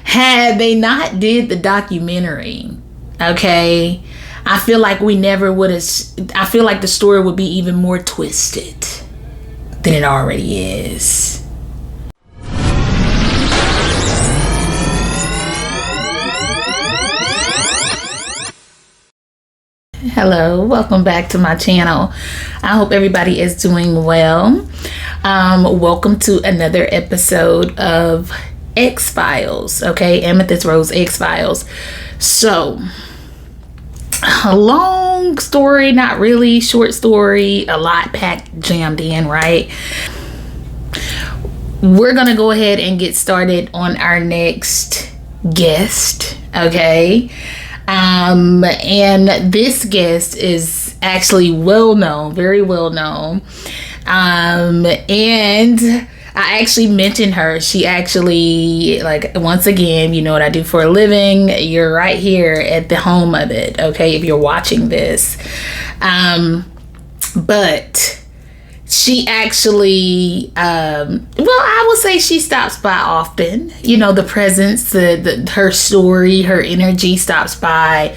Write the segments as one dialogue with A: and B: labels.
A: had they not did the documentary, okay, I feel like we never would have. I feel like the story would be even more twisted than it already is. Hello, welcome back to my channel. I hope everybody is doing well. Welcome to another episode of X-Files, okay? Amethyst Rose X-Files. So, a long story, not really, short story, a lot packed, jammed in, right? We're gonna go ahead and get started on our next guest, okay? And this guest is actually well known, very well known. And I actually mentioned her. She actually, like, once again, you know what I do for a living. You're right here at the home of it, okay, if you're watching this. But she actually, well, I would say she stops by often. You know, the presence, her story, her energy stops by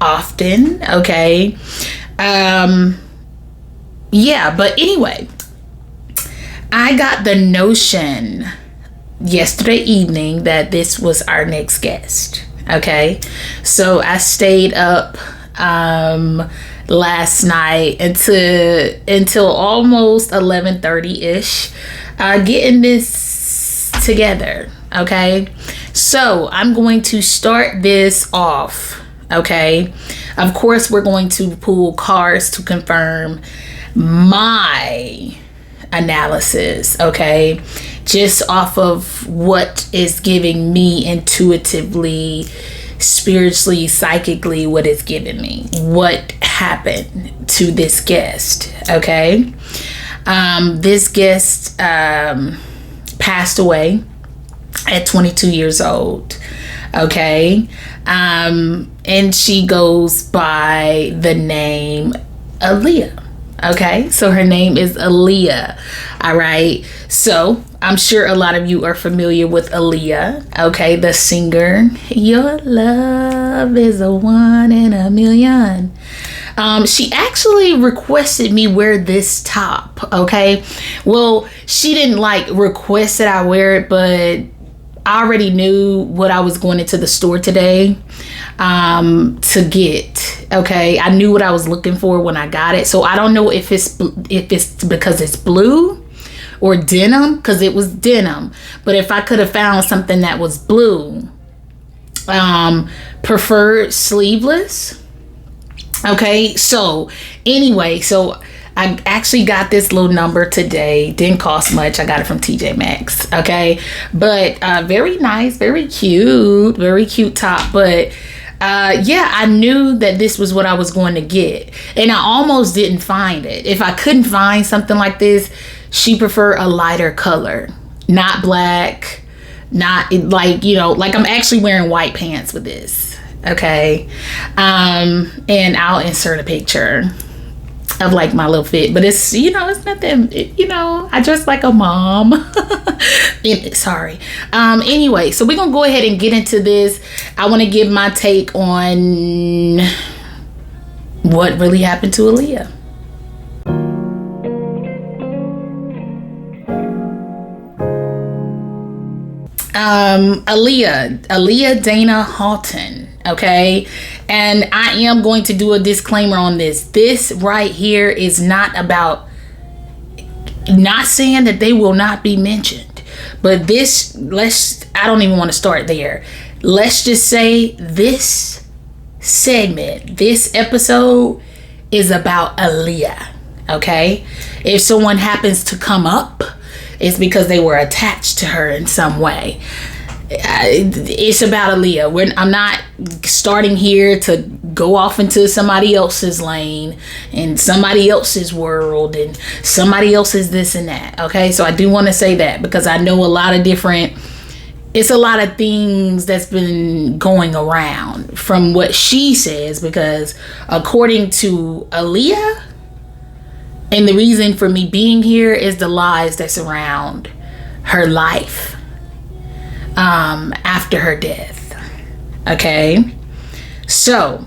A: often, okay? Yeah, but anyway, I got the notion yesterday evening that this was our next guest, okay? So I stayed up last night until almost 11:30-ish, getting this together, okay? So I'm going to start this off, okay? Of course, we're going to pull cards to confirm my analysis, okay? Just off of what is giving me intuitively, spiritually, psychically, what it's giving me, what happened to this guest, okay? This guest passed away at 22 years old, okay? And she goes by the name Aaliyah, okay? So her name is Aaliyah, all right? So I'm sure a lot of you are familiar with Aaliyah, okay? The singer. Your love is a 1 in a million. She actually requested me wear this top, okay? Well, she didn't like request that I wear it, but I already knew what I was going into the store today to get, okay? I knew what I was looking for when I got it. So I don't know if it's because it's blue or denim, because it was denim. But if I could have found something that was blue, preferred sleeveless. Okay, so anyway, so I actually got this little number today. Didn't cost much. I got it from TJ Maxx. Okay, but very nice, very cute top. But yeah, I knew that this was what I was going to get, and I almost didn't find it. If I couldn't find something like this, she preferred a lighter color, not black, not like, you know, like I'm actually wearing white pants with this. Okay, and I'll insert a picture of like my little fit, but it's, you know, it's nothing, you know, I dress like a mom. Sorry. Anyway, so we're gonna go ahead and get into this. I want to give my take on what really happened to Aaliyah. Aaliyah Dana Halton, okay? And I am going to do a disclaimer on this. This right here is not about, not saying that they will not be mentioned, but this, I don't even want to start there. Let's just say this segment, this episode is about Aaliyah, okay? If someone happens to come up, it's because they were attached to her in some way. It's about Aaliyah. I'm not starting here to go off into somebody else's lane and somebody else's world and somebody else's this and that. Okay, so I do want to say that because I know it's a lot of things that's been going around from what she says, because according to Aaliyah, and the reason for me being here is the lies that surround her life. after her death. Okay, so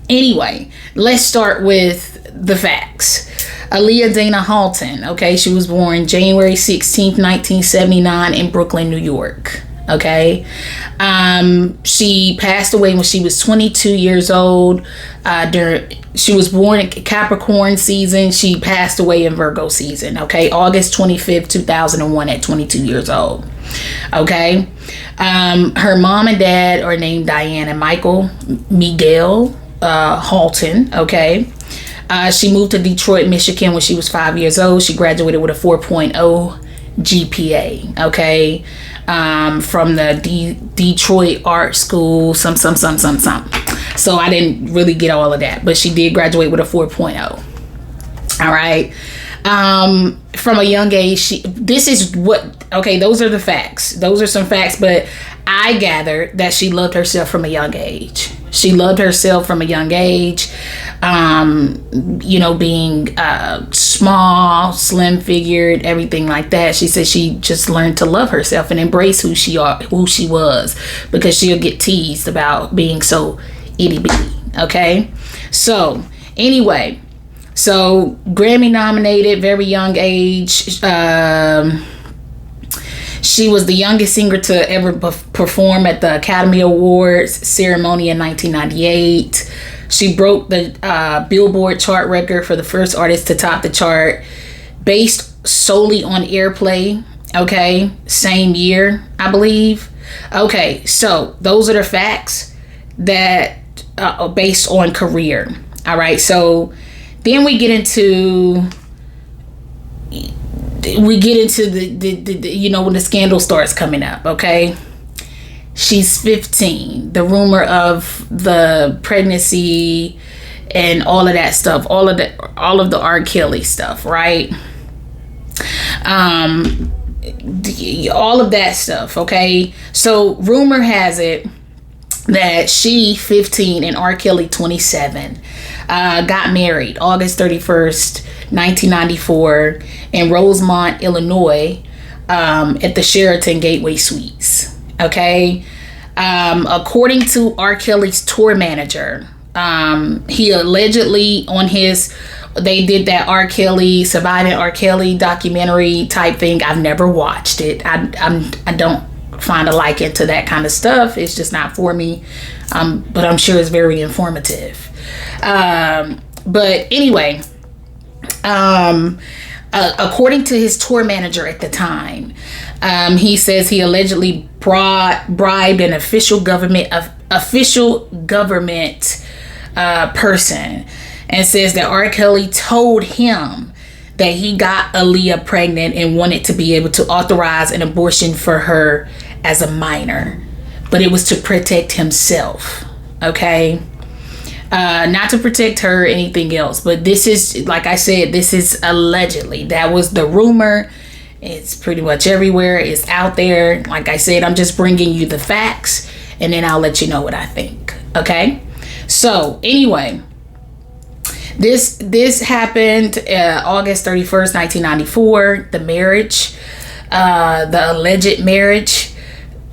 A: anyway, let's start with the facts. Aaliyah Dana Halton, okay, she was born January 16th, 1979 in Brooklyn, New York. Okay, she passed away when she was 22 years old. She was born in Capricorn season. She passed away in Virgo season. Okay, August 25th, 2001 at 22 years old. Okay, her mom and dad are named Diane and Michael Miguel Halton. Okay, she moved to Detroit, Michigan when she was 5 years old. She graduated with a 4.0 GPA. Okay, from the Detroit Art School, some. So I didn't really get all of that, but she did graduate with a 4.0. All right. From a young age, those are the facts. Those are some facts, but I gathered that she loved herself from a young age. She loved herself from a young age. Being small, slim figured, everything like that. She said she just learned to love herself and embrace who she was, because she'll get teased about being so itty bitty. Okay, so anyway, so Grammy nominated, very young age. She was the youngest singer to ever perform at the Academy Awards ceremony in 1998. She broke the Billboard chart record for the first artist to top the chart based solely on airplay. Okay, same year, I believe. Okay, so those are the facts that are based on career. All right, so then we get into the when the scandal starts coming up. Okay, she's 15. The rumor of the pregnancy and all of that stuff, all of the R. Kelly stuff, right? All of that stuff. Okay, so rumor has it that she 15 and R. Kelly 27 got married August 31st 1994 in Rosemont, Illinois, at the Sheraton Gateway Suites. Okay, according to R. Kelly's tour manager, he allegedly they did that R. Kelly, Surviving R. Kelly documentary type thing. I've never watched it. I don't find a liking to that kind of stuff. It's just not for me. But I'm sure it's very informative. But anyway, according to his tour manager at the time, he says he allegedly bribed an official government person, and says that R. Kelly told him that he got Aaliyah pregnant and wanted to be able to authorize an abortion for her as a minor, but it was to protect himself. Okay, not to protect her or anything else, but this is, like I said, this is allegedly. That was the rumor. It's pretty much everywhere. It's out there. Like I said, I'm just bringing you the facts, and then I'll let you know what I think. Okay, so anyway, this happened August 31st 1994. The marriage, the alleged marriage,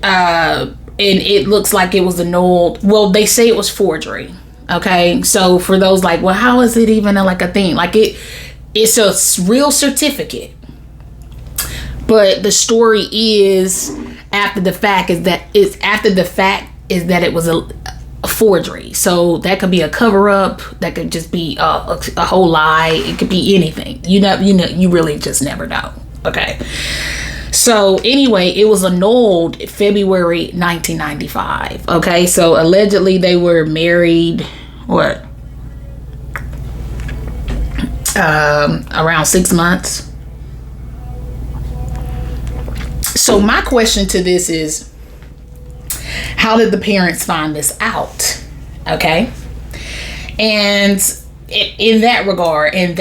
A: and it looks like it was annulled. Well, they say it was forgery. Okay, so for those like, well, how is it even like a thing? Like it's a real certificate, but the story is after the fact is that it was a forgery. So that could be a cover up. That could just be a whole lie. It could be anything. You really just never know. Okay. So anyway, it was annulled February 1995. Okay, so allegedly they were married, around 6 months. So my question to this is, how did the parents find this out? Okay, and in that regard, and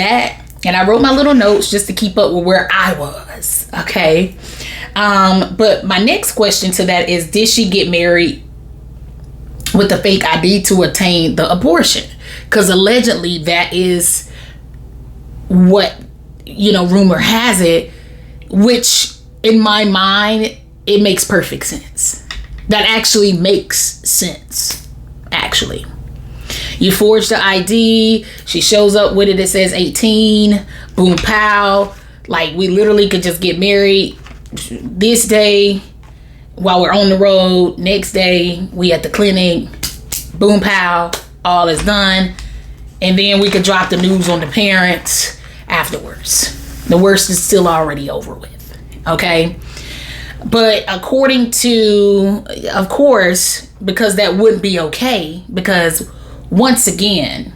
A: I wrote my little notes just to keep up with where I was. Okay. But my next question to that is, did she get married with a fake ID to obtain the abortion? Because allegedly that is what, rumor has it, which in my mind, it makes perfect sense. That actually makes sense. Actually. You forge the ID. She shows up with it. It says 18. Boom, pow. Like, we literally could just get married this day while we're on the road. Next day, we at the clinic. Boom, pow. All is done. And then we could drop the news on the parents afterwards. The worst is still already over with. Okay? But according to, of course, because that wouldn't be okay, because once again,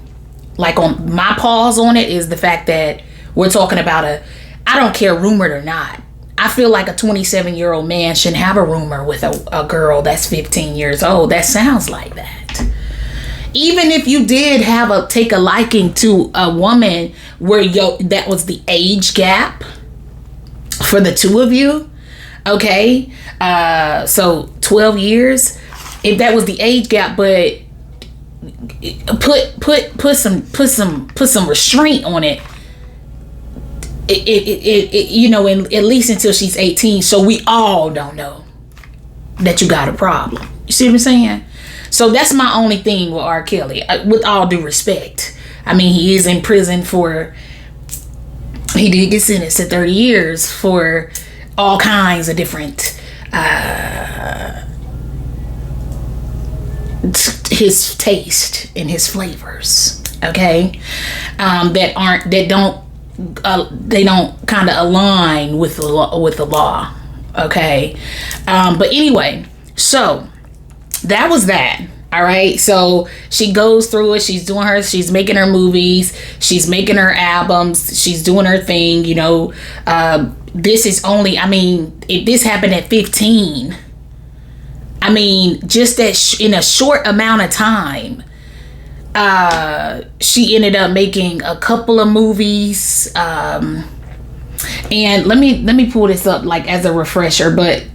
A: like, on my pause on it is the fact that we're talking about I don't care, rumored or not. I feel like a 27-year-old man shouldn't have a rumor with a girl that's 15 years old. That sounds like that. Even if you did take a liking to a woman where that was the age gap for the two of you. Okay. So 12 years, if that was the age gap, but put some restraint on it. You know, at least until she's 18, so we all don't know that you got a problem. You see what I'm saying? So that's my only thing with R. Kelly, with all due respect. I mean, he is in prison he did get sentenced to 30 years for all kinds of different his taste and his flavors, okay, they don't kind of align with the law, okay. But anyway, so that was that. All right, so she goes through it. She's making her movies, she's making her albums, she's doing her thing, you know. This is only, I mean, if this happened at 15, I mean, just that in a short amount of time, she ended up making a couple of movies. And let me pull this up like as a refresher, but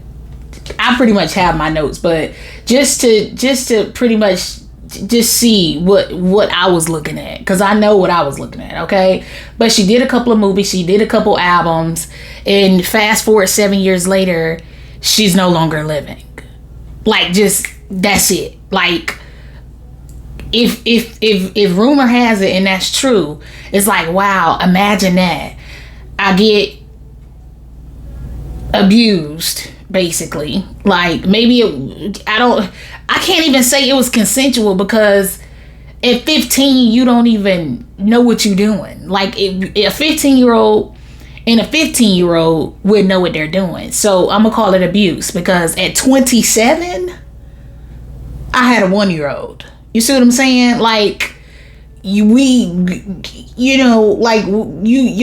A: I pretty much have my notes, but just to pretty much just see what I was looking at, because I know what I was looking at, okay. But she did a couple of movies, she did a couple albums, and fast forward 7 years later, she's no longer living. Like, just, that's it. Like, if rumor has it and that's true, it's like, wow, imagine that. I get abused, basically. Like, maybe I can't even say it was consensual, because at 15 you don't even know what you're doing. Like, a 15-year-old and a 15-year-old would know what they're doing. So I'm gonna call it abuse, because at 27 I had a 1-year-old. You see what I'm saying? Like, your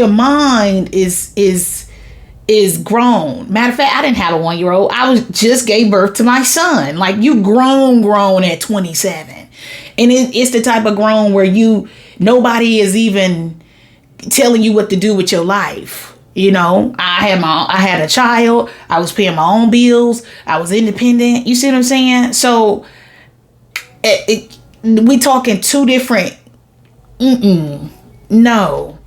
A: mind is grown. Matter of fact, I didn't have a 1-year-old. I just gave birth to my son. Like, you grown at 27. And it's the type of grown where nobody is even telling you what to do with your life. You know, I had a child. I was paying my own bills. I was independent. You see what I'm saying? So we talking two different. No,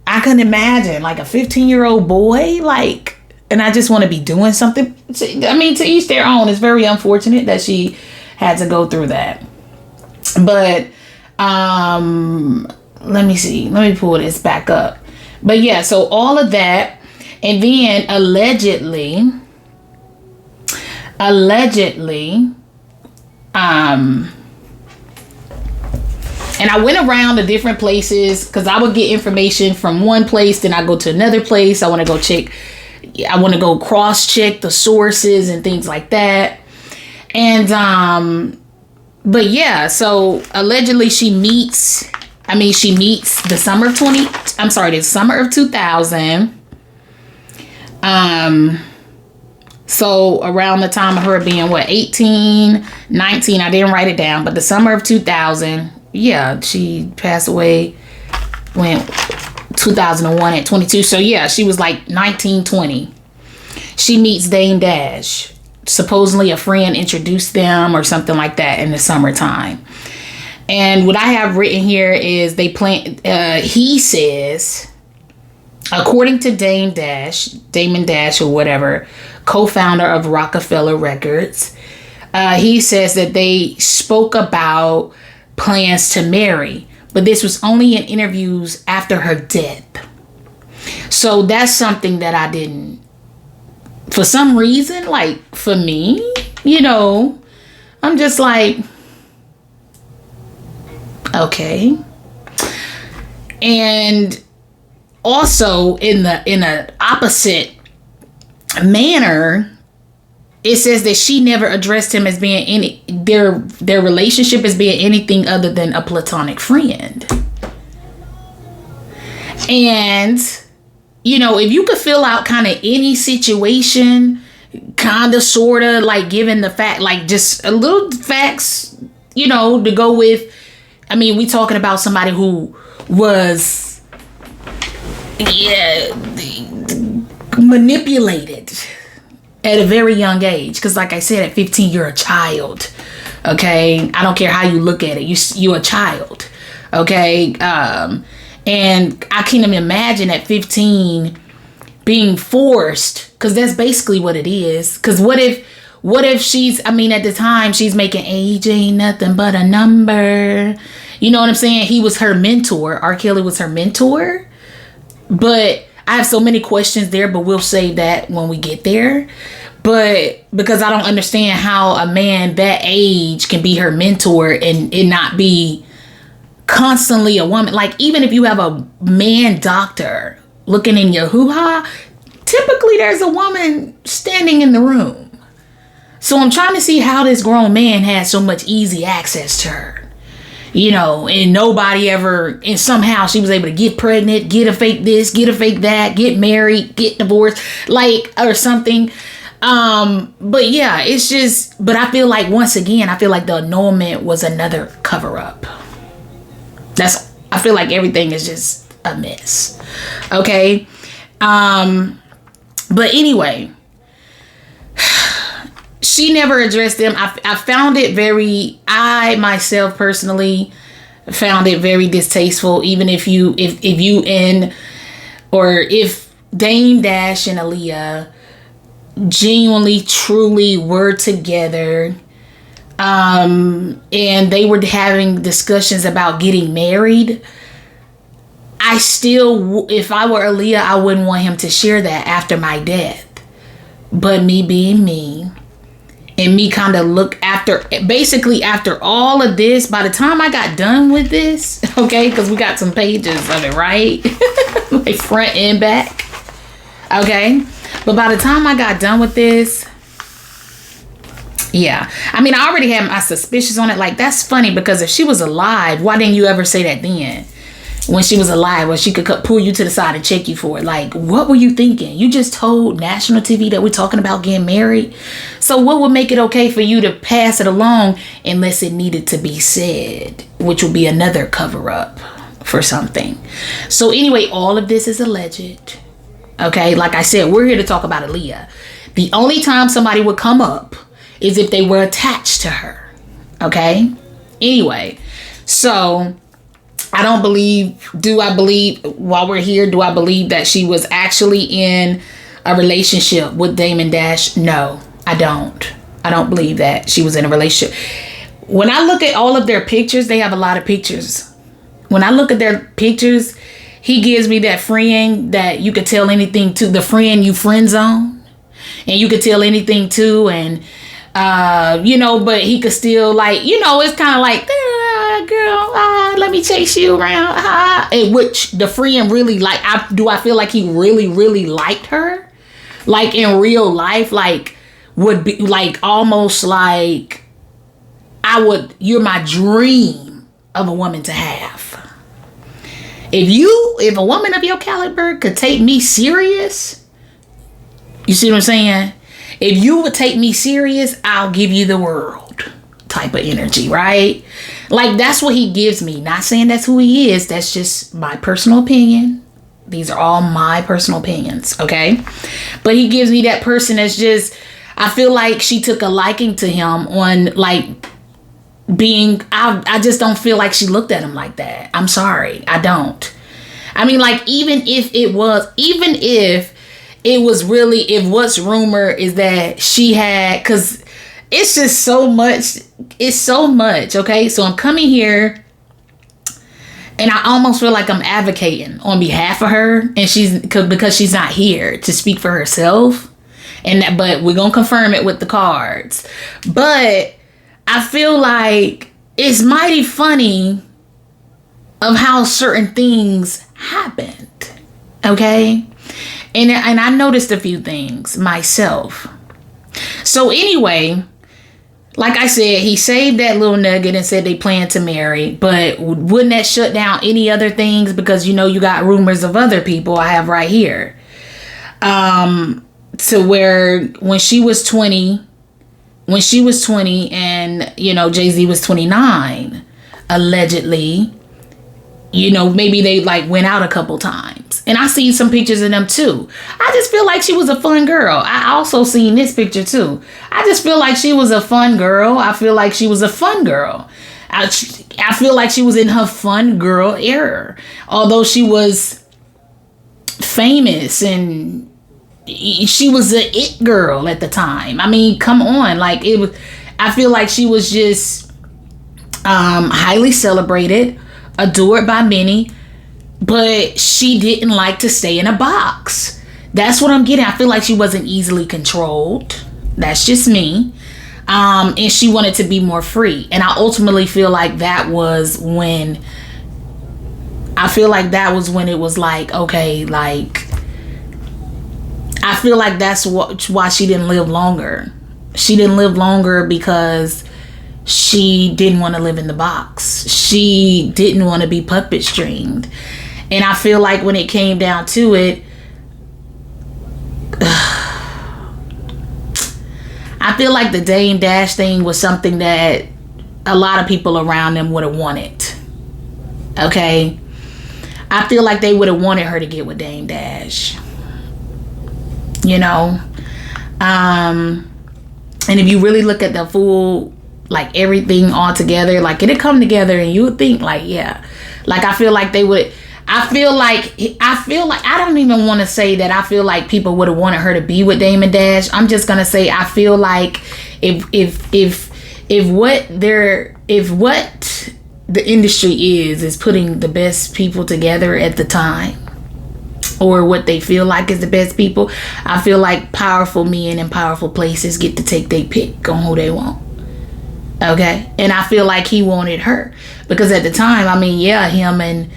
A: I couldn't imagine like a 15-year-old boy, like, and I just want to be doing something. I mean, to each their own. It's very unfortunate that she had to go through that. But let me see. Let me pull this back up. But yeah, so all of that, and then allegedly, and I went around to different places, because I would get information from one place, then I go to another place. I want to go cross-check the sources and things like that. And, but yeah, so allegedly she meets the summer of 2000. So around the time of her being 18, 19, I didn't write it down, but the summer of 2000, yeah, she passed away when 2001 at 22. So yeah, she was like 19, 20. She meets Dame Dash. Supposedly a friend introduced them or something like that in the summertime. And what I have written here is he says, according to Damon Dash or whatever, co-founder of Rockefeller Records. He says that they spoke about plans to marry, but this was only in interviews after her death. So that's something that I didn't, for some reason, like for me, I'm just like, okay. And also in the opposite manner, it says that she never addressed him as being their relationship as being anything other than a platonic friend. And, if you could fill out kind of any situation, kind of, sort of, like given the fact, like just a little facts, to go with, we talking about somebody who was, manipulated at a very young age, because like I said, at 15 you're a child. Okay, I don't care how you look at it, you're a child. Okay, and I can't even imagine at 15 being forced, because that's basically what it is. Because what if she's, at the time she's making age ain't nothing but a number. You know what I'm saying? He was her mentor. R. Kelly was her mentor. But I have so many questions there, but we'll save that when we get there. But because I don't understand how a man that age can be her mentor and it not be constantly a woman. Like, even if you have a man doctor looking in your hoo-ha, typically there's a woman standing in the room. So I'm trying to see how this grown man had so much easy access to her. And nobody ever, and somehow she was able to get pregnant, get a fake this, get a fake that, get married, get divorced, or something. But yeah, it's just, but I feel like, once again, the annulment was another cover up. I feel like everything is just a mess. Okay. But anyway, she never addressed them. I found it I myself personally found it very distasteful. Even if Dame Dash and Aaliyah genuinely, truly were together, and they were having discussions about getting married, I still, if I were Aaliyah, I wouldn't want him to share that after my death. But me being me, and me kind of look after all of this, by the time I got done with this, okay, because we got some pages of it, right? Like front and back. Okay. But by the time I got done with this, yeah. I already had my suspicions on it. Like, that's funny, because if she was alive, why didn't you ever say that then? When she was alive, when she could pull you to the side and check you for it. Like, what were you thinking? You just told national TV that we're talking about getting married. So what would make it okay for you to pass it along unless it needed to be said, which would be another cover up for something. So anyway, all of this is alleged. Okay, like I said, we're here to talk about Aaliyah. The only time somebody would come up is if they were attached to her. Okay? Anyway, so while we're here, do I believe that she was actually in a relationship with Damon Dash? No, I don't. I don't believe that she was in a relationship. When I look at all of their pictures, they have a lot of pictures. When I look at their pictures, he gives me that friend that you could tell anything to, the friend you friend zone, and you could tell anything to, and but he could still, like, it's kind of like, girl, let me chase you around, in which the friend really, like, I feel like he really, really liked her, like in real life, like would be like almost like you're my dream of a woman to have. If a woman of your caliber could take me serious, you see what I'm saying? If you would take me serious, I'll give you the world type of energy, right? Like, that's what he gives me. Not saying that's who he is. That's just my personal opinion. These are all my personal opinions, okay? But he gives me that person that's just, I feel like she took a liking to him on, like, being, I just don't feel like she looked at him like that. I'm sorry. I don't. I mean, like, even if it was really, if what's rumor is that she had, because it's just so much. It's so much. Okay. So I'm coming here and I almost feel like I'm advocating on behalf of her, and because she's not here to speak for herself. But we're going to confirm it with the cards. But I feel like it's mighty funny of how certain things happened. Okay. And I noticed a few things myself. So anyway, like I said, he saved that little nugget and said they plan to marry. But wouldn't that shut down any other things? Because, you know, you got rumors of other people I have right here. To where when she was 20 and, you know, Jay-Z was 29, allegedly, you know, maybe they like went out a couple times. And I seen some pictures of them too. I just feel like she was a fun girl. I also seen this picture too. I just feel like she was a fun girl. I feel like she was a fun girl. I feel like she was in her fun girl era. Although she was famous and she was a it girl at the time. I mean, come on. Like, it was, I feel like she was just highly celebrated, adored by many, but she didn't like to stay in a box. That's what I'm getting. I feel like she wasn't easily controlled. That's just me. And she wanted to be more free. And I ultimately feel like that was when it was like, okay, like, I feel like that's why she didn't live longer. She didn't live longer because she didn't want to live in the box. She didn't want to be puppet stringed. And I feel like when it came down to it, I feel like the Dame Dash thing was something that a lot of people around them would have wanted. Okay? I feel like they would have wanted her to get with Dame Dash. You know? And if you really look at the full, like, everything all together, like, it'd come together and you would think, like, yeah. Like, I feel like they would... I feel like I don't even want to say that I feel like people would have wanted her to be with Damon Dash. I'm just gonna say I feel like if what the industry is putting the best people together at the time, or what they feel like is the best people, I feel like powerful men in powerful places get to take their pick on who they want. Okay, and I feel like he wanted her because at the time, I mean, yeah, him and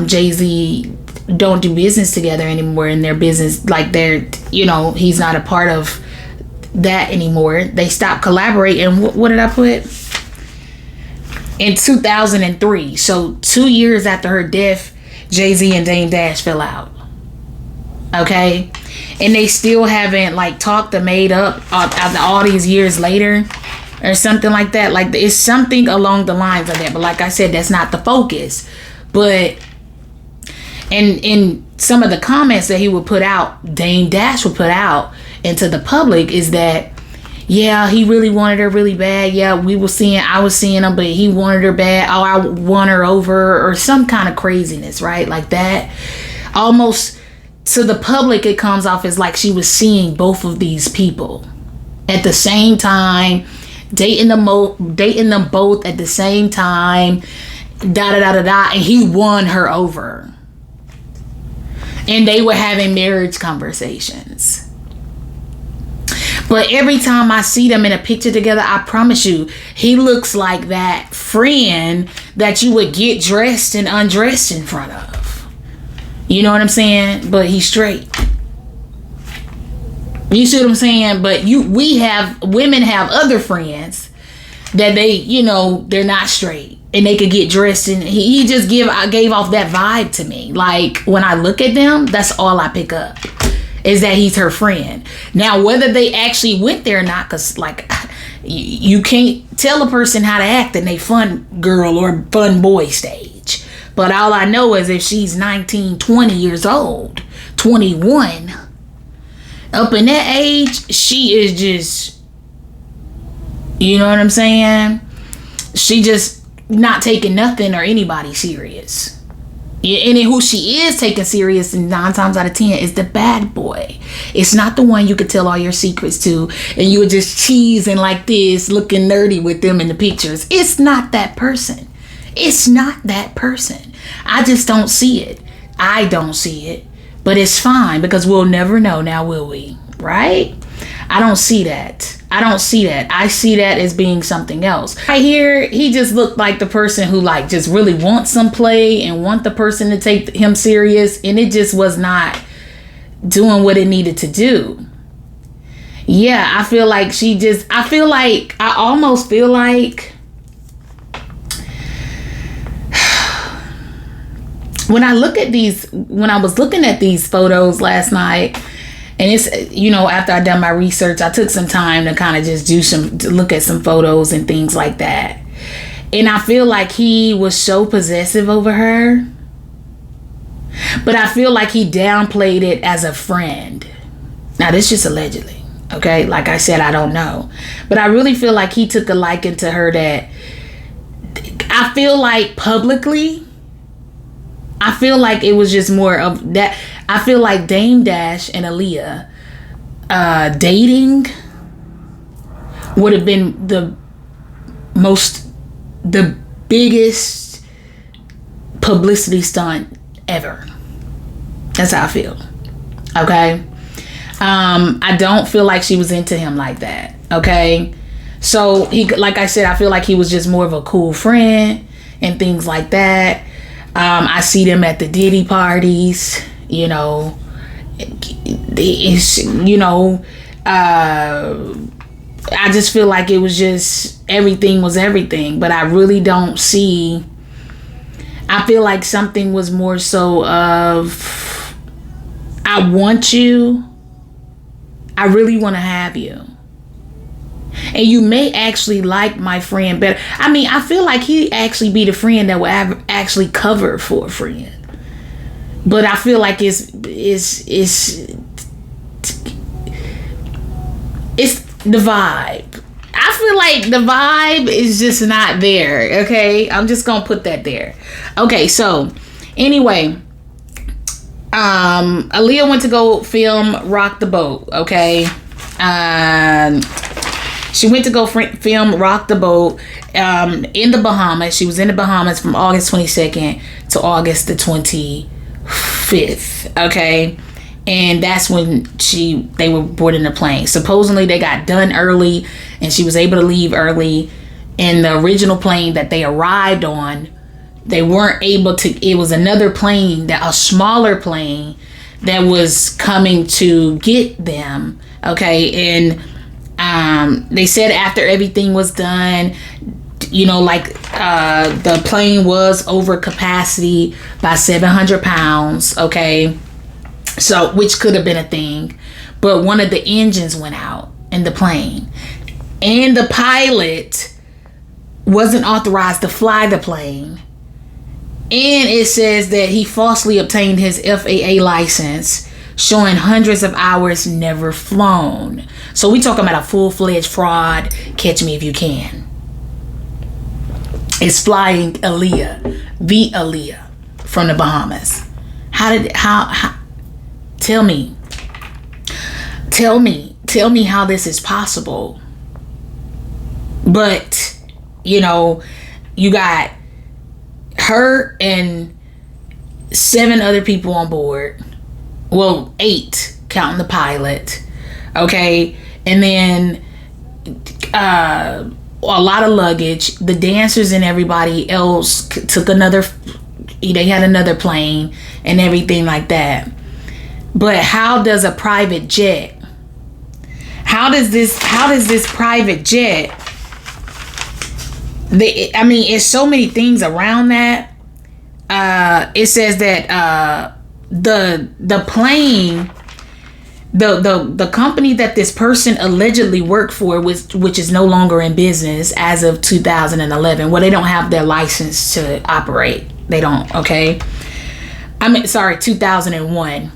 A: Jay-Z don't do business together anymore, and their business, like, they're, you know, he's not a part of that anymore. They stopped collaborating. What did I put? In 2003. So 2 years after her death, Jay-Z and Dame Dash fell out. Okay? And they still haven't, like, talked or made up after all these years later or something like that. Like, it's something along the lines of that. But like I said, that's not the focus. But in some of the comments that he would put out, Dame Dash would put out into the public, is that, yeah, he really wanted her really bad. Yeah, I was seeing him, but he wanted her bad. Oh, I won her over, or some kind of craziness, right? Like that. Almost to the public, it comes off as like she was seeing both of these people at the same time, dating them both at the same time. And he won her over, and they were having marriage conversations. But every time I see them in a picture together, I promise you, he looks like that friend that you would get dressed and undressed in front of. You know what I'm saying? But he's straight. You see what I'm saying? But women have other friends that they, you know, they're not straight. And they could get dressed, and he just gave off that vibe to me. Like, when I look at them, that's all I pick up, is that he's her friend. Now, whether they actually went there or not, because, like, you can't tell a person how to act in a fun girl or fun boy stage. But all I know is if she's 19, 20 years old, 21, up in that age, she is just, you know what I'm saying? She just not taking nothing or anybody serious. And then who she is taking serious, and 9 times out of 10 is the bad boy. It's not the one you could tell all your secrets to, and you were just cheesing like this, looking nerdy with them in the pictures. It's not that person. It's not that person. I just don't see it. I don't see it. But it's fine, because we'll never know, now will we? Right? I don't see that. I don't see that. I see that as being something else. Right here, he just looked like the person who like just really wants some play and want the person to take him serious, and it just was not doing what it needed to do. Yeah, I feel like I almost feel like when I was looking at these photos last night, and it's, after I done my research, I took some time to kind of just to look at some photos and things like that. And I feel like he was so possessive over her. But I feel like he downplayed it as a friend. Now, this just allegedly, okay? Like I said, I don't know. But I really feel like he took a liking to her that I feel like publicly, I feel like it was just more of that. I feel like Dame Dash and Aaliyah dating would have been the biggest publicity stunt ever. That's how I feel. Okay. I don't feel like she was into him like that. Okay. So like I said, I feel like he was just more of a cool friend and things like that. I see them at the Diddy parties, I just feel like it was just, everything was everything, but I really don't see, I feel like something was more so of, I want you, I really want to have you. And you may actually like my friend better. I mean, I feel like he'd actually be the friend that would actually cover for a friend. But I feel like it's the vibe. I feel like the vibe is just not there. Okay, I'm just gonna put that there. Okay, so anyway, Aaliyah went to go film Rock the Boat. Okay, she went to go film Rock the Boat in the Bahamas. She was in the Bahamas from August 22nd to August the 25th. Okay. And that's when they were boarding the plane. Supposedly they got done early and she was able to leave early. And the original plane that they arrived on, they weren't able to, it was another plane, a smaller plane that was coming to get them. Okay. And they said after everything was done, the plane was over capacity by 700 pounds. Okay. So, which could have been a thing, but one of the engines went out in the plane and the pilot wasn't authorized to fly the plane. And it says that he falsely obtained his FAA license, showing hundreds of hours never flown. So we talking about a full-fledged fraud. Catch me if you can. It's flying Aaliyah, the Aaliyah from the Bahamas. How tell me how this is possible. But you got her and 7 other people on board. Well, 8 counting the pilot. Okay. And then a lot of luggage. The dancers and everybody else took they had another plane and everything like that. But how does a private jet, how does this private jet, it's so many things around that. It says that the plane, the company that this person allegedly worked for, which is no longer in business as of 2011. Well, they don't have their license to operate. They don't. Okay. 2001.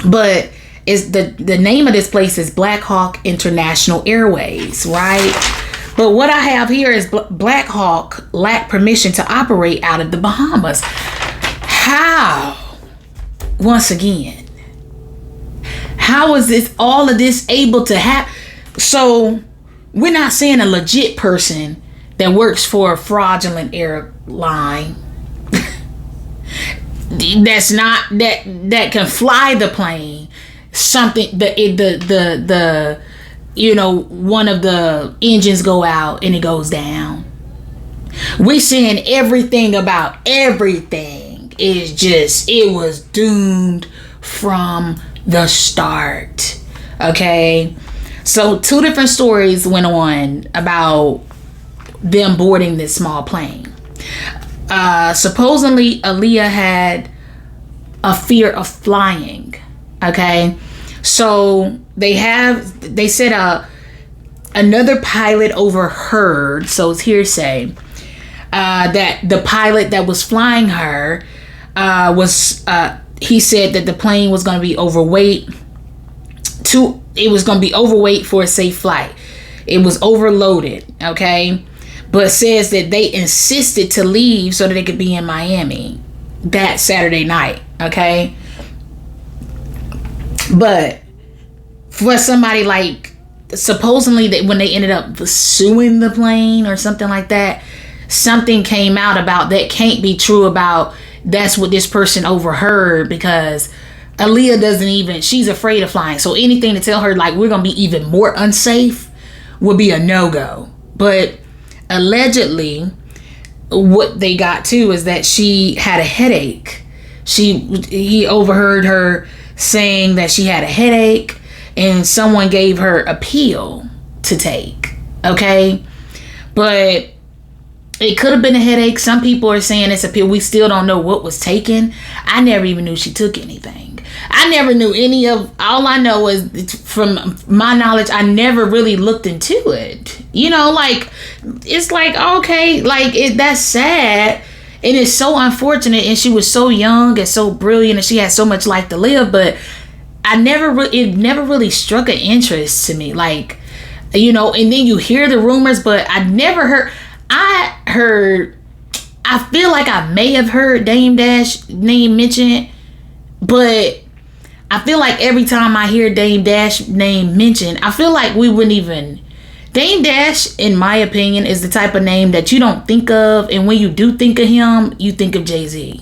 A: But is the name of this place is Black Hawk International Airways, right? But what I have here is Black Hawk lacked permission to operate out of the Bahamas. how, once again, how is this, all of this able to happen? So we're not saying a legit person that works for a fraudulent airline that's not that can fly the plane, something the one of the engines go out and it goes down. We're saying everything about everything is just, it was doomed from the start. Okay, so 2 different stories went on about them boarding this small plane. Supposedly Aaliyah had a fear of flying. Okay, so they said another pilot overheard, so it's hearsay, that the pilot that was flying her he said that the plane was going to be overweight. It was going to be overweight for a safe flight. It was overloaded. Okay, but says that they insisted to leave so that they could be in Miami that Saturday night. Okay, but for somebody like, supposedly that when they ended up suing the plane or something like that, something came out about that can't be true, about that's what this person overheard, because Aaliyah doesn't even, she's afraid of flying. So anything to tell her like we're going to be even more unsafe would be a no-go. But allegedly what they got to is that she had a headache. He overheard her saying that she had a headache and someone gave her a pill to take. Okay, but it could have been a headache. Some people are saying it's a pill. We still don't know what was taken. I never even knew she took anything. I never knew any of, all I know is from my knowledge, I never really looked into it. Like, it's like, okay, like that's sad. And it's so unfortunate. And she was so young and so brilliant and she had so much life to live. But it never really struck an interest to me. Like, and then you hear the rumors, but I never heard. I feel like I may have heard Dame Dash name mentioned, but I feel like every time I hear Dame Dash name mentioned, I feel like we wouldn't even. Dame Dash, in my opinion, is the type of name that you don't think of, and when you do think of him, you think of Jay-Z.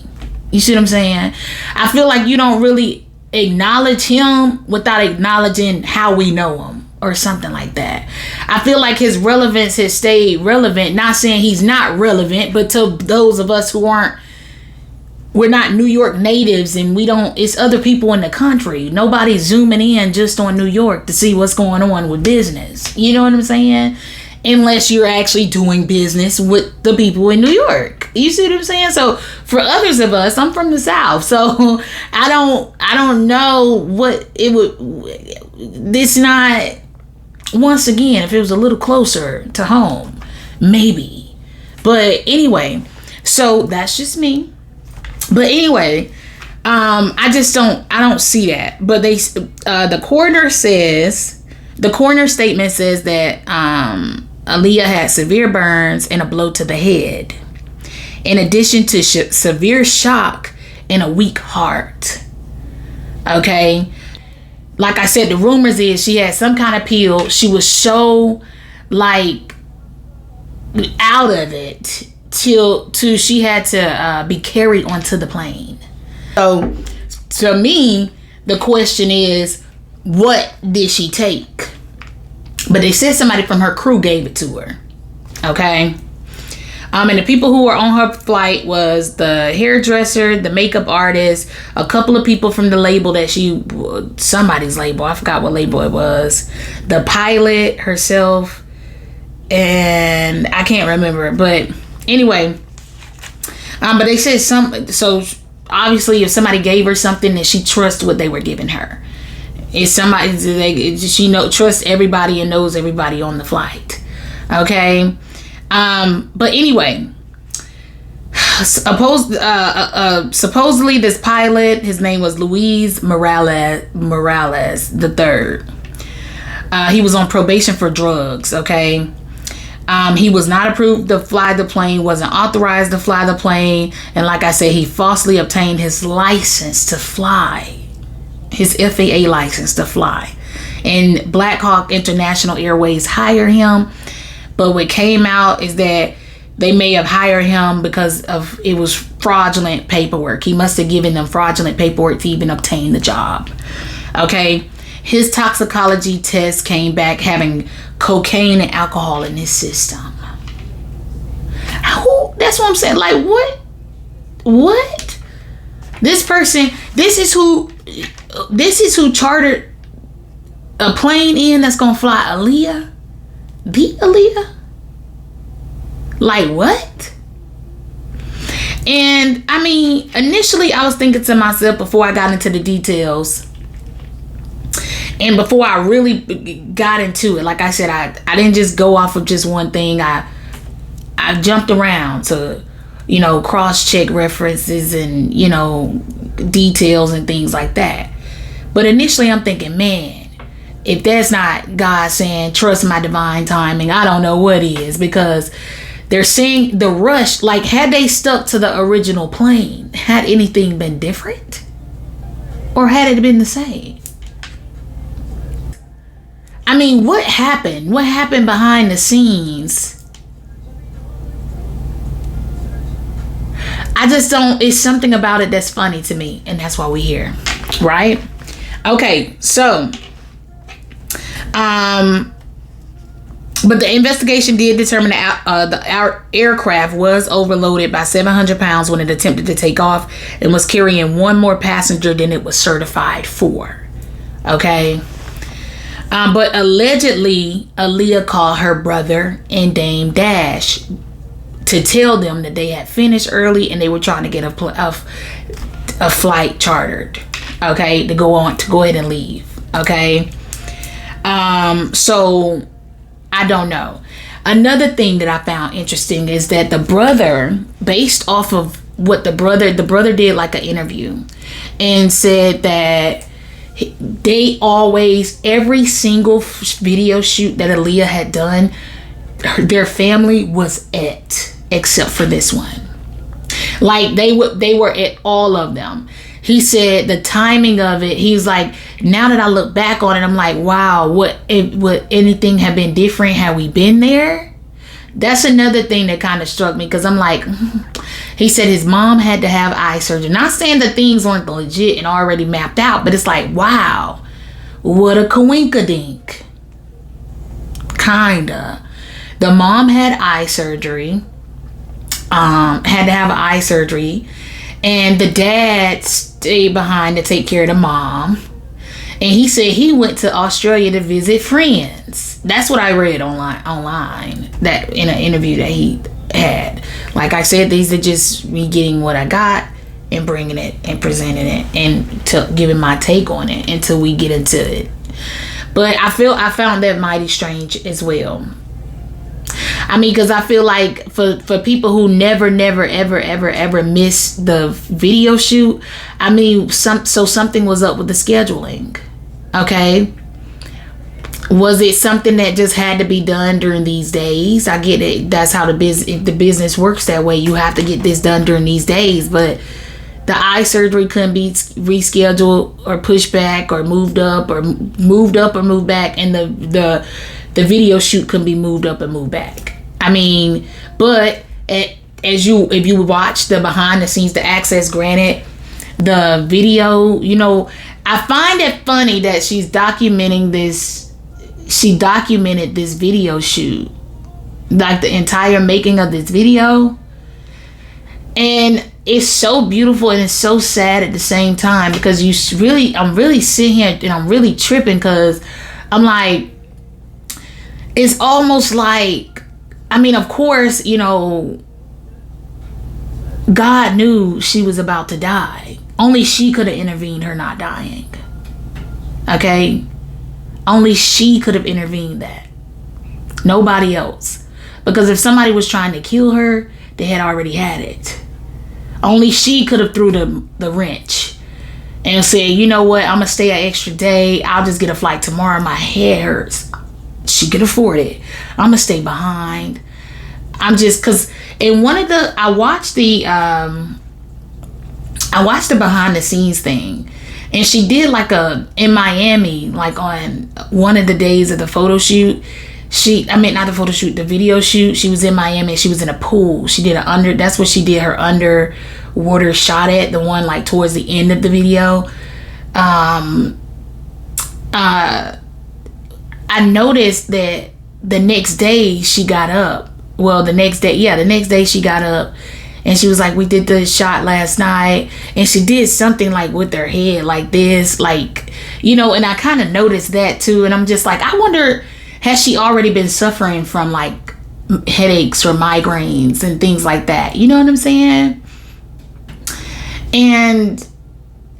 A: You see what I'm saying? I feel like you don't really acknowledge him without acknowledging how we know him, or something like that. I feel like his relevance has stayed relevant. Not saying he's not relevant, but to those of us who we're not New York natives, and it's other people in the country. Nobody's zooming in just on New York to see what's going on with business. You know what I'm saying? Unless you're actually doing business with the people in New York. You see what I'm saying? So for others of us, I'm from the South, so I don't know what it would. This not. Once again, if it was a little closer to home, maybe. But anyway, so that's just me. But anyway, I don't see that. But the coroner statement says that Aaliyah had severe burns and a blow to the head, in addition to severe shock and a weak heart. Okay. Like I said, the rumors is she had some kind of pill. She was so like out of it till she had to be carried onto the plane. So to me, the question is, what did she take? But they said somebody from her crew gave it to her. Okay. And the people who were on her flight was the hairdresser, the makeup artist, a couple of people from the label somebody's label, I forgot what label it was, the pilot herself, and I can't remember. But anyway, but they said so obviously if somebody gave her something, then she trusts what they were giving her. It's somebody, she trusts everybody and knows everybody on the flight. Okay. But anyway, supposedly this pilot, his name was Luis Morales the third. He was on probation for drugs. Okay. He was not approved to fly the plane, wasn't authorized to fly the plane. And like I said, he falsely obtained his license to fly, his FAA license to fly. And Black Hawk International Airways hired him. But what came out is that they may have hired him because of it was fraudulent paperwork. He must have given them fraudulent paperwork to even obtain the job. Okay. His toxicology test came back having cocaine and alcohol in his system. That's what I'm saying. Like, what? This person, this is who chartered a plane in that's gonna fly Aaliyah? The Aaliyah? Like, what? And I mean, initially I was thinking to myself before I got into the details, and before I really got into it, like I said, I didn't just go off of just one thing. I jumped around to, cross-check references and, details and things like that. But initially I'm thinking, man, if that's not God saying, trust my divine timing, I don't know what is. Because they're saying the rush, like, had they stuck to the original plane, had anything been different? Or had it been the same? I mean, what happened? What happened behind the scenes? I just don't, it's something about it that's funny to me. And that's why we're here. Right? Okay, so, but the investigation did determine that our aircraft was overloaded by 700 pounds when it attempted to take off and was carrying one more passenger than it was certified for. Okay? But allegedly, Aaliyah called her brother and Dame Dash to tell them that they had finished early and they were trying to get a flight chartered, okay, to go ahead and leave, okay. So I don't know. Another thing that I found interesting is that the brother, based off of what the brother did like an interview and said that they always, every single video shoot that Aaliyah had done, their family was at, except for this one. Like they were at all of them. He said the timing of it, he's like, now that I look back on it, I'm like, wow, would anything have been different had we been there? That's another thing that kind of struck me, because I'm like, he said his mom had to have eye surgery. Not saying that things weren't legit and already mapped out, but it's like, wow, what a coinkadink. Kinda. The mom had eye surgery, had to have eye surgery, and the dad stayed behind to take care of the mom. And he said he went to Australia to visit friends. That's what I read online, that in an interview that he had. Like I said, these are just me getting what I got and bringing it and presenting it and giving my take on it until we get into it. But I found that mighty strange as well. I mean, because I feel like for people who never ever miss the video shoot, I mean, something was up with the scheduling. Okay, was it something that just had to be done during these days? I get it. That's how the business works that way. You have to get this done during these days, but the eye surgery couldn't be rescheduled or pushed back or moved up or moved back, and the video shoot couldn't be moved up and moved back. I mean, but if you watch the behind the scenes, the access granted, the video, I find it funny that she's documenting this. She documented this video shoot, like the entire making of this video. And it's so beautiful and it's so sad at the same time, because I'm really sitting here and I'm really tripping, because I'm like, it's almost like, I mean, of course, God knew she was about to die. Only she could have intervened her not dying. Okay? Only she could have intervened that. Nobody else. Because if somebody was trying to kill her, they had already had it. Only she could have threw the wrench and said, you know what, I'm going to stay an extra day. I'll just get a flight tomorrow. My head hurts. she could afford it. I'm gonna stay behind. I'm just, cause in one of the, I watched the behind the scenes thing, and she did like in Miami, like on one of the days of the photo shoot. Not the photo shoot, the video shoot. She was in Miami. She was in a pool. She did that's what she did her underwater shot at, the one like towards the end of the video. I noticed that the next day she got up. Well, the next day she got up, and she was like, we did the shot last night, and she did something like with her head like this, like, you know, and I kind of noticed that too, and I'm just like, I wonder, has she already been suffering from like headaches or migraines and things like that? You know what I'm saying? And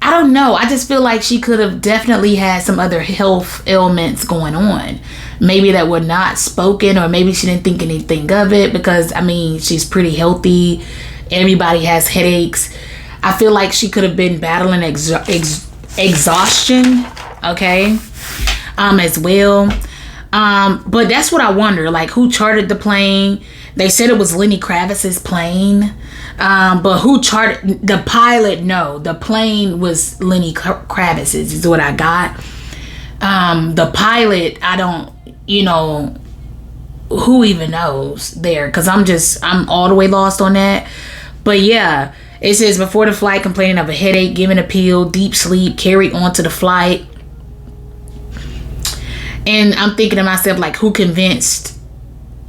A: I don't know. I just feel like she could have definitely had some other health ailments going on. Maybe that were not spoken, or maybe she didn't think anything of it, because I mean, she's pretty healthy. Everybody has headaches. I feel like she could have been battling exhaustion, okay, as well. But that's what I wonder, like, who chartered the plane? They said it was Lenny Kravitz's plane. But who chartered the pilot? No, the plane was Lenny Kravitz's is what I got. The pilot, I don't, you know, who even knows there? Cause I'm all the way lost on that. But yeah, it says before the flight, complaining of a headache, giving a pill, deep sleep, carried on to the flight. And I'm thinking to myself, like, who convinced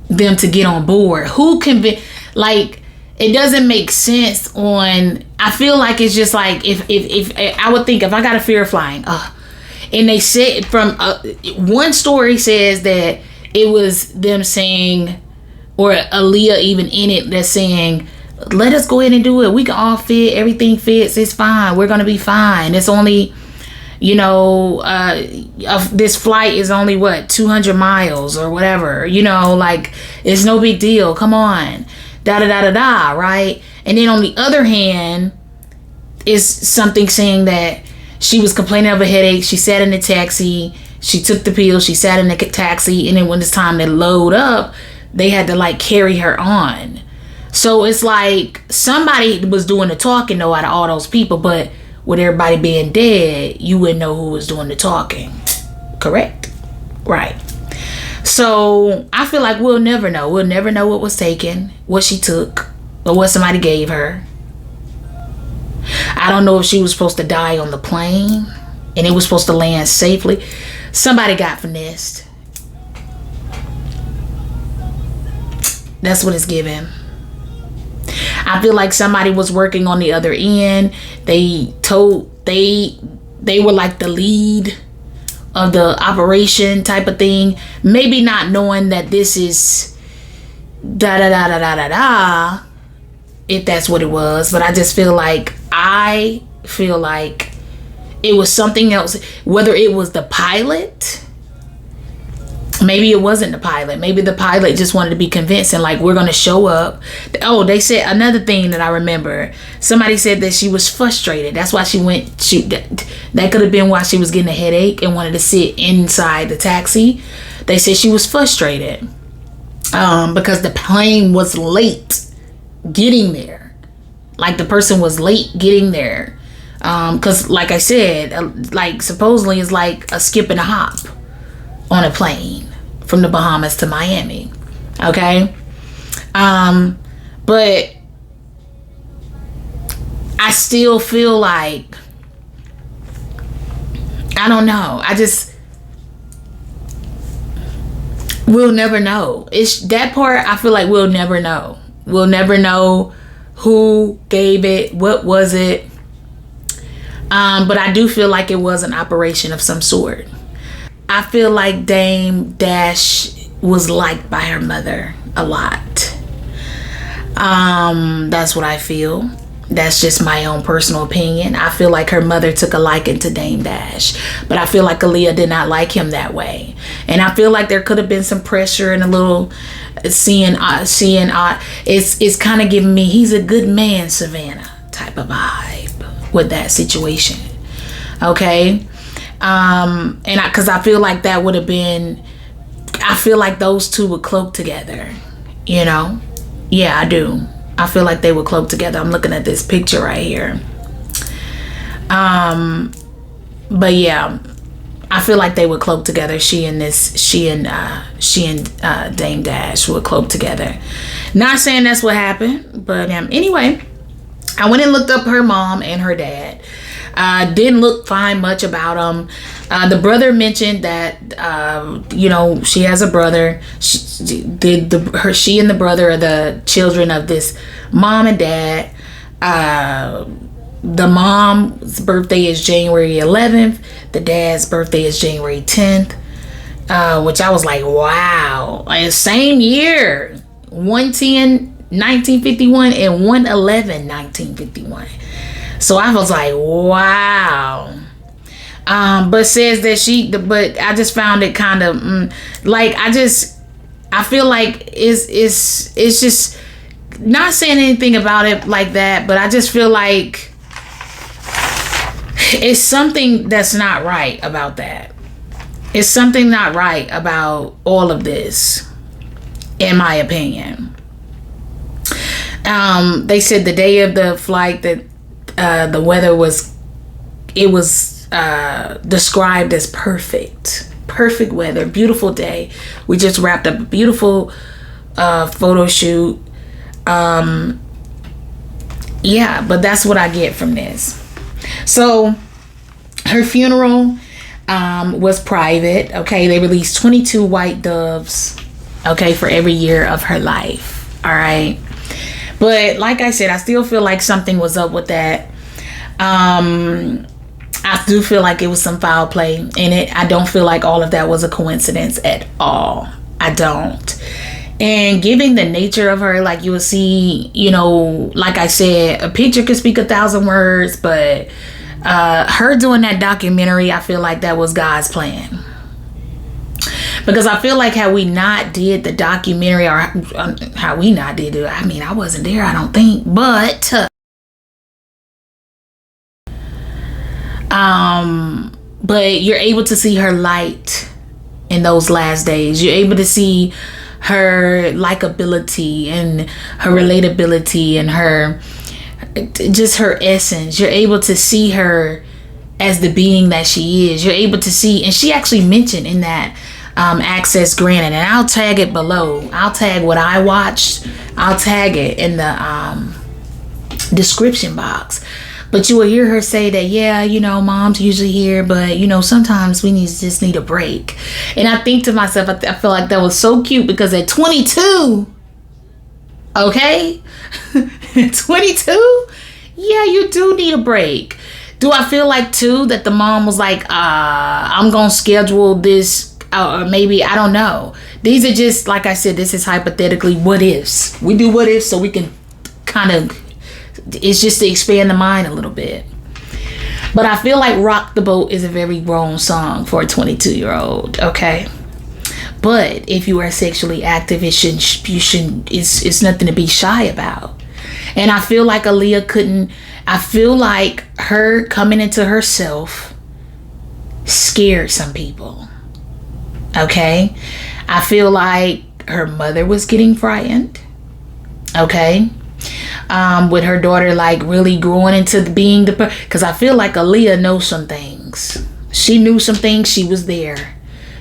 A: them to get on board? Who convinced, like, it doesn't make sense on, I feel like it's just like, if I would think if I got a fear of flying, and they said from, one story says that it was them saying, or Aaliyah even in it, that's saying, let us go ahead and do it. We can all fit, everything fits, it's fine. We're going to be fine. It's only, you know, this flight is only 200 miles or whatever, you know, like, it's no big deal. Come on. Da da da da da, right? And then on the other hand is something saying that she was complaining of a headache. She sat in the taxi. She took the pill. She sat in the taxi. And then when it's time to load up, they had to like carry her on. So it's like somebody was doing the talking though out of all those people. But with everybody being dead, you wouldn't know who was doing the talking. Correct? Right. So I feel like we'll never know. We'll never know what was taken, what she took, or what somebody gave her. I don't know if she was supposed to die on the plane and it was supposed to land safely. Somebody got finessed. That's what it's given. I feel like somebody was working on the other end. They were like the lead of the operation type of thing, maybe not knowing that this is da da da da da da da, if that's what it was. But I just feel like it was something else, whether it was the pilot, maybe it wasn't the pilot, maybe the pilot just wanted to be convincing, like, we're gonna show up. Oh, they said another thing that I remember, somebody said that she was frustrated, that's why she went that could have been why she was getting a headache and wanted to sit inside the taxi. They said she was frustrated because the plane was late getting there, like the person was late getting there, because like I said, like supposedly it's like a skip and a hop on a plane from the Bahamas to Miami. Okay. But I still feel like, I don't know. We'll never know. It's that part. I feel like we'll never know. We'll never know who gave it, what was it. But I do feel like it was an operation of some sort. I feel like Dame Dash was liked by her mother a lot. That's what I feel. That's just my own personal opinion. I feel like her mother took a liking to Dame Dash, but I feel like Aaliyah did not like him that way. And I feel like there could have been some pressure and a little seeing it's kind of giving me he's a good man, Savannah type of vibe with that situation. Okay. Because I feel like that would have been, I feel like those two would cloak together, you know? Yeah, I do. I feel like they would cloak together. I'm looking at this picture right here. But yeah, I feel like they would cloak together. She and Dame Dash would cloak together. Not saying that's what happened, but anyway, I went and looked up her mom and her dad. Didn't find much about them. The brother mentioned that she has a brother. She and the brother are the children of this mom and dad. The mom's birthday is January 11th. The dad's birthday is January 10th. Which I was like, wow. Like, same year. 110, 1951 and 111, 1951. So I was like, wow. But says that but I just found it kind of I feel like it's just not saying anything about it like that, but I just feel like it's something that's not right about that. It's something not right about all of this, in my opinion. They said the day of the flight that the weather was described as perfect weather, beautiful day. We just wrapped up a beautiful photo shoot. But that's what I get from this. So her funeral was private. Okay, they released 22 white doves, okay, for every year of her life. All right, but like I said, I still feel like something was up with that. I do feel like it was some foul play in it. I don't feel like all of that was a coincidence at all. I don't. And given the nature of her, like you will see, like I said, a picture could speak 1,000 words, but her doing that documentary, I feel like that was God's plan. Because I feel like had we not did the documentary, or how we not did it, I wasn't there, I don't think, but you're able to see her light in those last days. You're able to see her likability and her relatability and her essence. You're able to see her as the being that she is. You're able to see, and she actually mentioned in that access granted, and I'll tag it below. I'll tag what I watched. I'll tag it in the description box. But you will hear her say that, mom's usually here, but, sometimes we just need a break. And I think to myself, I feel like that was so cute because at 22, okay, 22, yeah, you do need a break. Do I feel like, too, that the mom was like, I'm going to schedule this, or maybe, I don't know. These are just, like I said, this is hypothetically what ifs. We do what ifs so we can kind of, it's just to expand the mind a little bit. But I feel like Rock the Boat is a very grown song for a 22-year-old, okay? But if you are sexually active, it's nothing to be shy about. And I feel like Aaliyah I feel like her coming into herself scared some people, okay? I feel like her mother was getting frightened, okay? With her daughter like really growing into being because I feel like Aaliyah knows some things. She knew some things. She was there.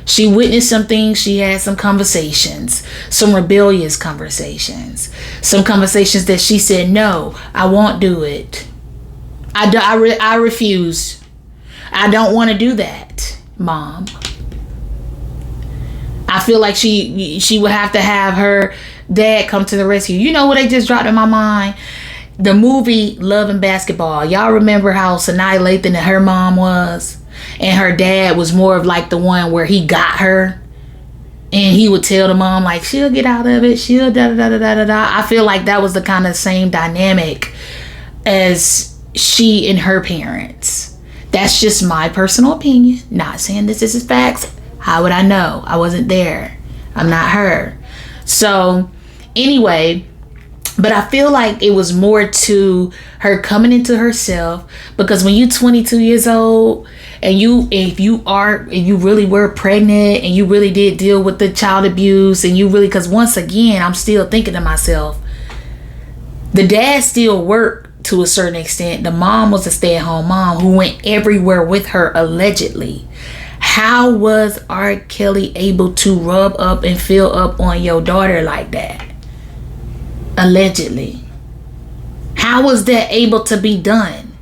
A: She witnessed some things. She had some conversations, some rebellious conversations, some conversations that she said, no, I won't do it. I refuse. I don't want to do that, Mom. I feel like she would have to have her dad come to the rescue. You know what they just dropped in my mind? The movie Love and Basketball. Y'all remember how Sanaa Lathan and her mom was? And her dad was more of like the one where he got her. And he would tell the mom like, she'll get out of it. She'll da-da-da-da-da-da. I feel like that was the kind of same dynamic as she and her parents. That's just my personal opinion. Not saying this is facts. How would I know? I wasn't there. I'm not her. So anyway, but I feel like it was more to her coming into herself, because when you're 22 years old and if you really were pregnant and you really did deal with the child abuse, and you really, because once again, I'm still thinking to myself, the dad still worked to a certain extent. The mom was a stay-at-home mom who went everywhere with her, allegedly. How was R. Kelly able to rub up and fill up on your daughter like that? Allegedly. How was that able to be done?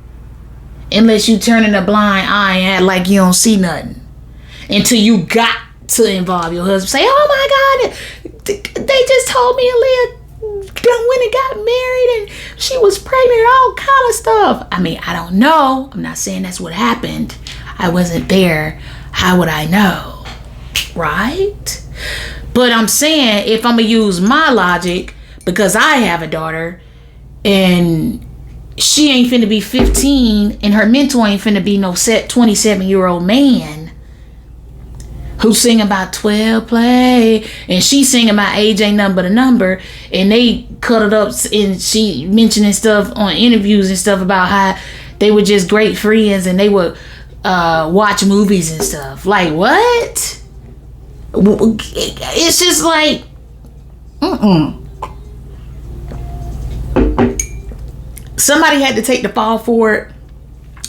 A: Unless you turning a blind eye and act like you don't see nothing. Until you got to involve your husband. Say, oh my God, they just told me Aaliyah done went and got married and she was pregnant and all kind of stuff. I mean, I don't know. I'm not saying that's what happened. I wasn't there. How would I know? Right? But I'm saying, if I'm going to use my logic, because I have a daughter and she ain't finna be 15 and her mentor ain't finna be no 27-year-old man who sing about 12 play, and she sing about age ain't nothing but a number, and they cut it up, and she mentioning stuff on interviews and stuff about how they were just great friends and they would watch movies and stuff. Like, what? It's just like, somebody had to take the fall for it,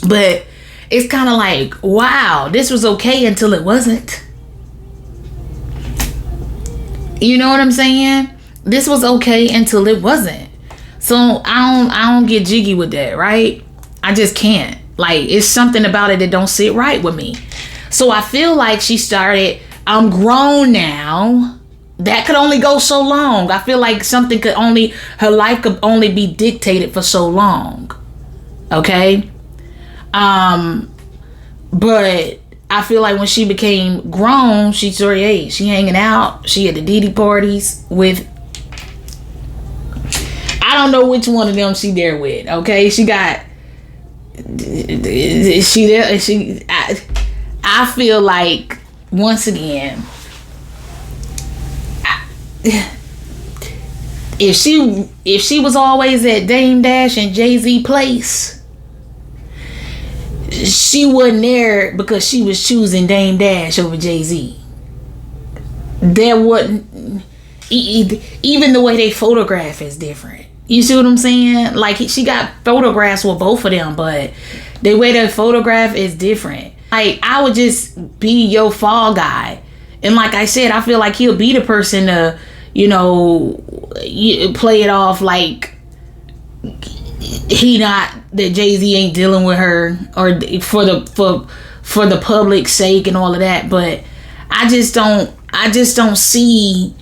A: but it's kind of like, wow, this was okay until it wasn't. You know what I'm saying? This was okay until it wasn't. So I don't get jiggy with that, right? I just can't. Like, it's something about it that don't sit right with me. So I feel like she started, I'm grown now. That could only go so long. I feel like her life could only be dictated for so long. Okay? But I feel like when she became grown, she's 38. She hanging out. She at the Diddy parties with, I don't know which one of them she there with. Okay? She got, she there, I feel like, once again, if she was always at Dame Dash and Jay-Z place, she wasn't there because she was choosing Dame Dash over Jay-Z. There wasn't, even the way they photograph is different. You see what I'm saying? Like, she got photographs with both of them, but the way they photograph is different. Like, I would just be your fall guy. And like I said, I feel like he'll be the person to, you know, play it off like that Jay-Z ain't dealing with her, or for the public's sake and all of that. But I don't see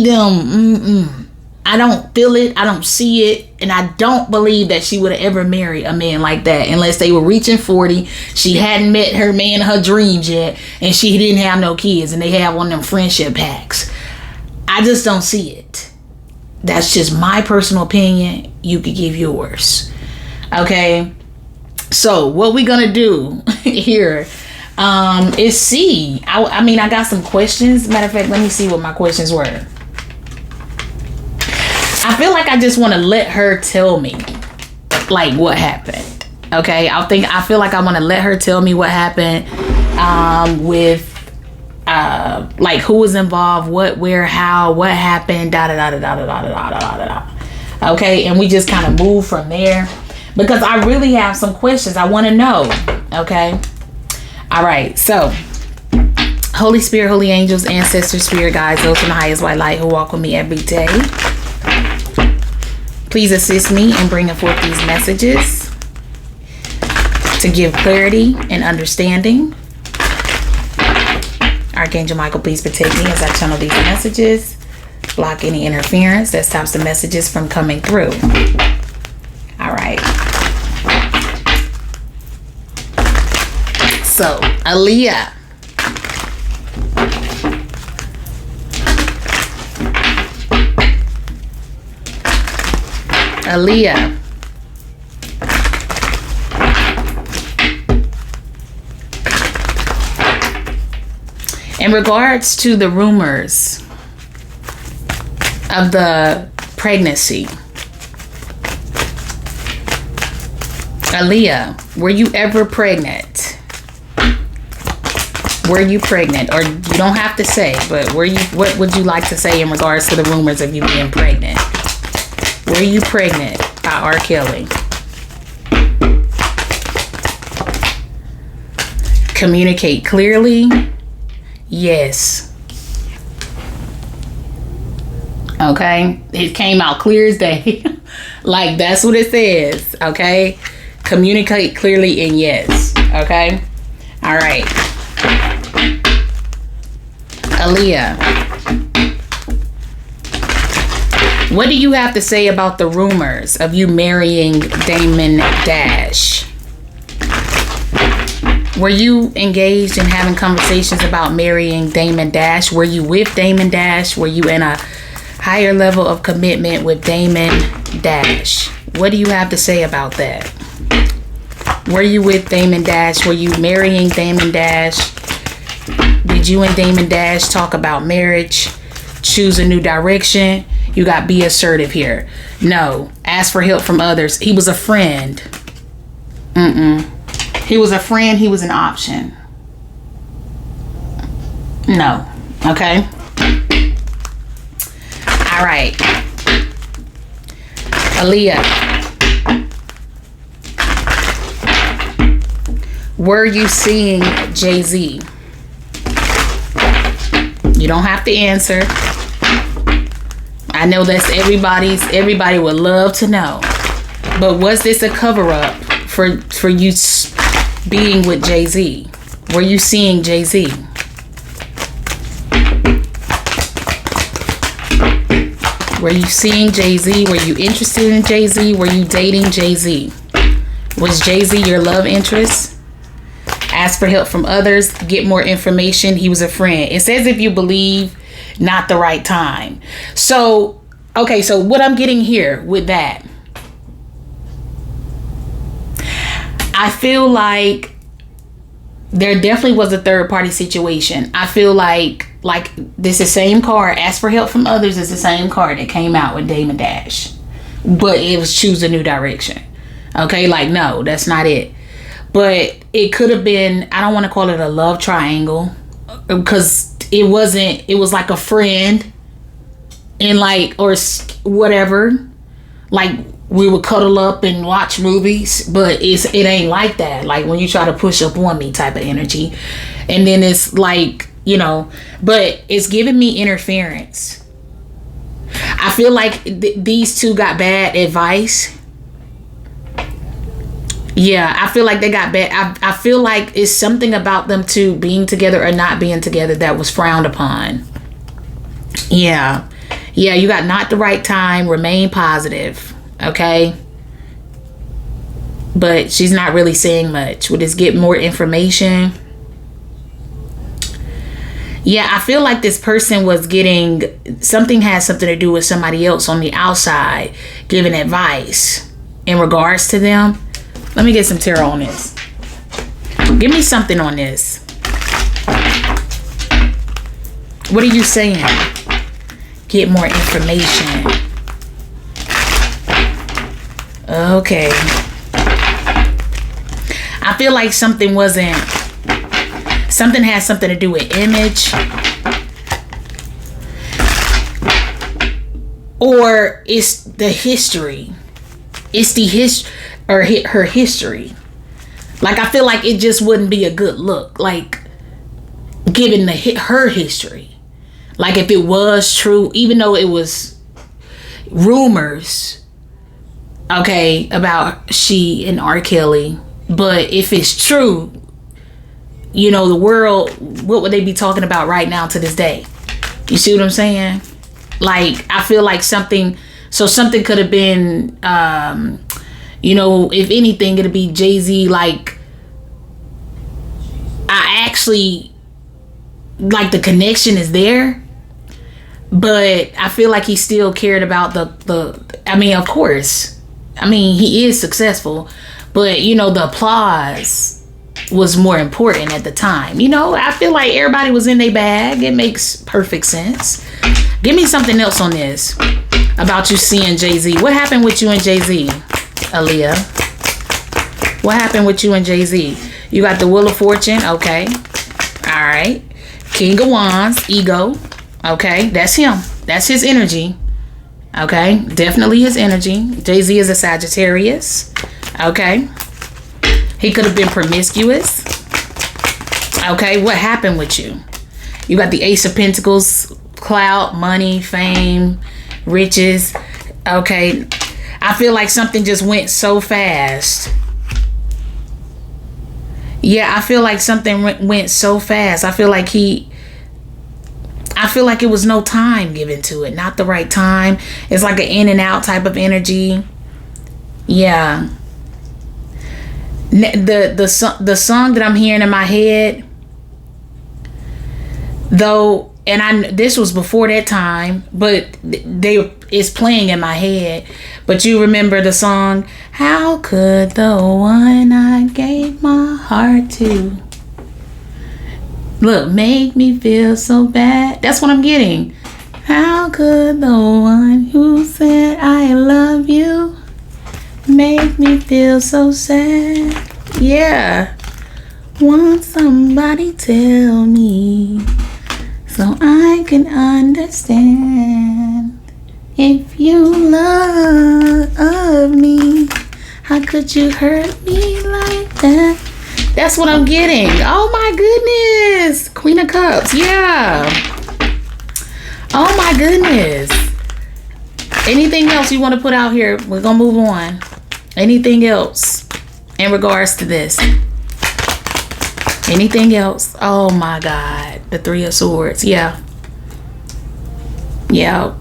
A: them. I don't feel it. I don't see it. And I don't believe that she would have ever married a man like that unless they were reaching 40. She hadn't met her man of her dreams yet, and she didn't have no kids, and they had one of them friendship packs. I just don't see it. That's just my personal opinion. You could give yours. Okay? So what we gonna do here is see. I mean, I got some questions. Matter of fact, let me see what my questions were. I feel like I just want to let her tell me, like, what happened. Okay, I feel like I want to let her tell me what happened, with, like, who was involved, what, where, how, what happened, da da da da da da da da da da. Okay, and we just kind of move from there, because I really have some questions I want to know. Okay, all right. So, Holy Spirit, holy angels, ancestors, spirit guides, those from the highest white light who walk with me every day, please assist me in bringing forth these messages to give clarity and understanding. Archangel Michael, please protect me as I channel these messages. Block any interference that stops the messages from coming through. All right. So, Aaliyah. Aaliyah. In regards to the rumors of the pregnancy, Aaliyah, were you ever pregnant? Were you pregnant? Or you don't have to say, but what would you like to say in regards to the rumors of you being pregnant? Were you pregnant by R. Kelly? Communicate clearly. Yes. Okay. It came out clear as day. Like, that's what it says. Okay. Communicate clearly and yes. Okay. All right. Aaliyah, what do you have to say about the rumors of you marrying Damon Dash? Were you engaged in having conversations about marrying Damon Dash? Were you with Damon Dash? Were you in a higher level of commitment with Damon Dash? What do you have to say about that? Were you with Damon Dash? Were you marrying Damon Dash? Did you and Damon Dash talk about marriage? Choose a new direction? You got be assertive here. No. Ask for help from others. He was a friend. He was a friend. He was an option. No. Okay. All right. Aaliyah, were you seeing Jay-Z? You don't have to answer. I know that's everybody would love to know. But was this a cover-up for you being with Jay-Z? Were you seeing Jay-Z? Were you seeing Jay-Z? Were you interested in Jay-Z? Were you dating Jay-Z? Was Jay-Z your love interest? Ask for help from others. Get more information. He was a friend. It says if you believe, not the right time. So, okay, so what I'm getting here with that, I feel like there definitely was a third party situation. I feel like this is the same card. Ask for help from others is the same card that came out with Damon Dash. But it was choose a new direction. Okay, like, no, that's not it. But it could have been, I don't want to call it a love triangle, because it wasn't, it was like a friend and like, or whatever, like we would cuddle up and watch movies, but it ain't like that. Like when you try to push up on me type of energy. And then it's like, you know, but it's giving me interference. I feel like these two got bad advice. Yeah, I feel like they got bad. I feel like it's something about them two being together or not being together that was frowned upon. Yeah. Yeah, you got not the right time. Remain positive. Okay. But she's not really saying much. We'll just get more information. Yeah, I feel like this person was getting, something has something to do with somebody else on the outside giving advice in regards to them. Let me get some tarot on this. Give me something on this. What are you saying? Get more information. Okay. I feel like something has something to do with image. Or it's the history. It's the history. Or her history. Like, I feel like it just wouldn't be a good look. Like, given her history. Like, if it was true, even though it was rumors, okay, about she and R. Kelly. But if it's true, you know, the world, what would they be talking about right now to this day? You see what I'm saying? Like, I feel like something could have been, you know, if anything, it'll be Jay-Z. Like, I actually, like, the connection is there, but I feel like he still cared about I mean, of course, I mean, he is successful, but, you know, the applause was more important at the time. You know, I feel like everybody was in their bag. It makes perfect sense. Give me something else on this about you seeing Jay-Z. What happened with you and Jay-Z, Aaliyah? What happened with you and Jay-Z? You got the Wheel of Fortune. Okay. All right. King of Wands. Ego. Okay. That's him. That's his energy. Okay. Definitely his energy. Jay-Z is a Sagittarius. Okay. He could have been promiscuous. Okay. What happened with you? You got the Ace of Pentacles. Clout, money, fame, riches. Okay. I feel like something just went so fast. Yeah, I feel like something went so fast. I feel like it was no time given to it. Not the right time. It's like an in and out type of energy. Yeah. The song that I'm hearing in my head, though, and this was before that time, but it's playing in my head. But you remember the song, how could the one I gave my heart to, look, make me feel so bad? That's what I'm getting. How could the one who said I love you make me feel so sad? Yeah. Won't somebody tell me so I can understand? If you love me, how could you hurt me like that? That's what I'm getting. Oh my goodness. Queen of Cups. Yeah. Oh my goodness. Anything else you want to put out here? We're going to move on. Anything else in regards to this? Anything else? Oh my God. The Three of Swords. Yeah. Yeah.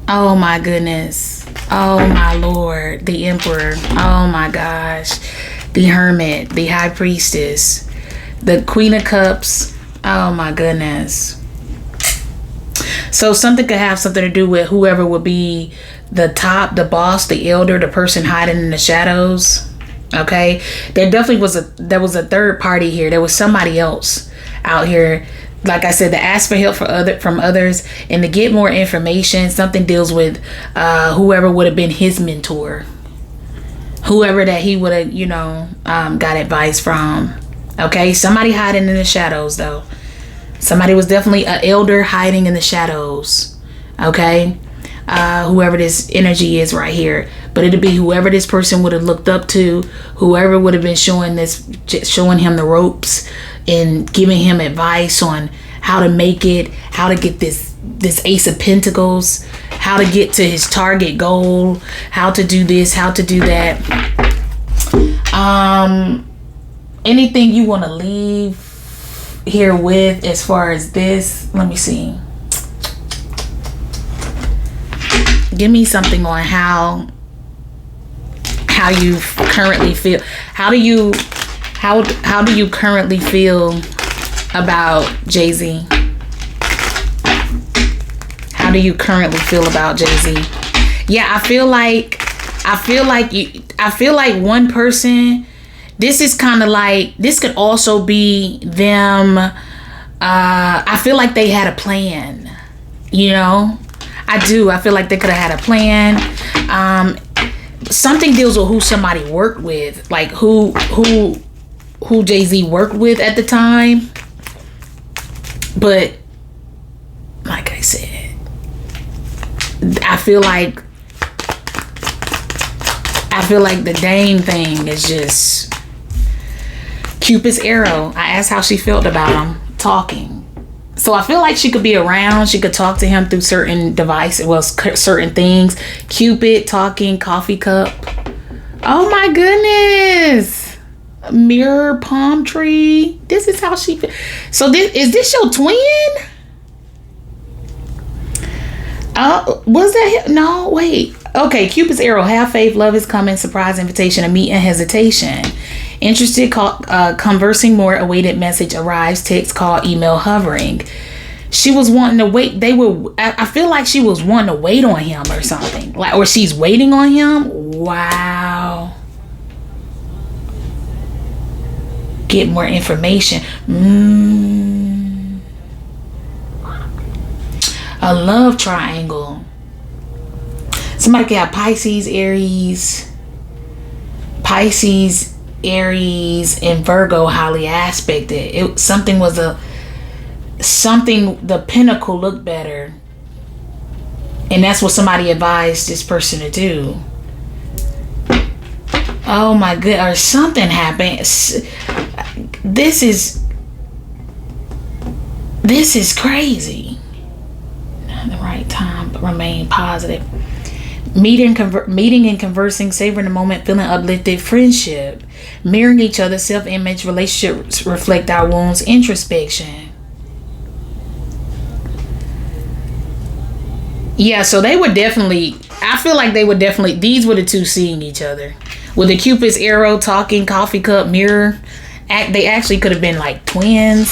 A: Oh my goodness. Oh my Lord. The Emperor. Oh my gosh. The Hermit. The High Priestess. The Queen of Cups. Oh my goodness. So something could have something to do with whoever would be the top, the boss, the elder, the person hiding in the shadows. Okay. There definitely was a third party here. There was somebody else out here. Like I said, to ask for help from others and to get more information. Something deals with whoever would have been his mentor, whoever that he would have, got advice from. Okay, somebody hiding in the shadows, though. Somebody was definitely an elder hiding in the shadows. Okay, whoever this energy is right here, but it'd be whoever this person would have looked up to, whoever would have been showing him the ropes and giving him advice on how to make it, how to get this Ace of Pentacles, how to get to his target goal, how to do this, how to do that. Anything you want to leave here with as far as this? Let me see. Give me something on how you currently feel. How do you currently feel about Jay-Z? How do you currently feel about Jay-Z? Yeah, I feel like one person, this is kind of like, this could also be them. I feel like they had a plan, I do. I feel like they could have had a plan. Something deals with who somebody worked with, like who Jay-Z worked with at the time. But like I said, I feel like the Dame thing is just Cupid's arrow. I asked how she felt about him talking. So I feel like she could be around. She could talk to him through certain devices, certain things. Cupid talking, coffee cup. Oh my goodness. Mirror, palm tree. This is how she feels. So is this your twin? Was that? No, wait. Okay, Cupid's arrow. Have faith. Love is coming. Surprise invitation. A meet and hesitation. Interested, conversing more. Awaited message arrives. Text, call, email, hovering. She was wanting to wait. I feel like she was wanting to wait on him or something. Or she's waiting on him. Wow. Get more information. A love triangle. Somebody could have Pisces, Aries, Pisces, Aries and Virgo highly aspected. The pinnacle looked better. And that's what somebody advised this person to do. Oh my god, or something happened. This is crazy. Not the right time, but remain positive. Meeting and conversing, savoring the moment, feeling uplifted, friendship, mirroring each other, self-image, relationships reflect our wounds, introspection. Yeah, so they were definitely, I feel like they were definitely, these were the two seeing each other. With the Cupid's arrow, talking, coffee cup, mirror. They actually could have been like twins.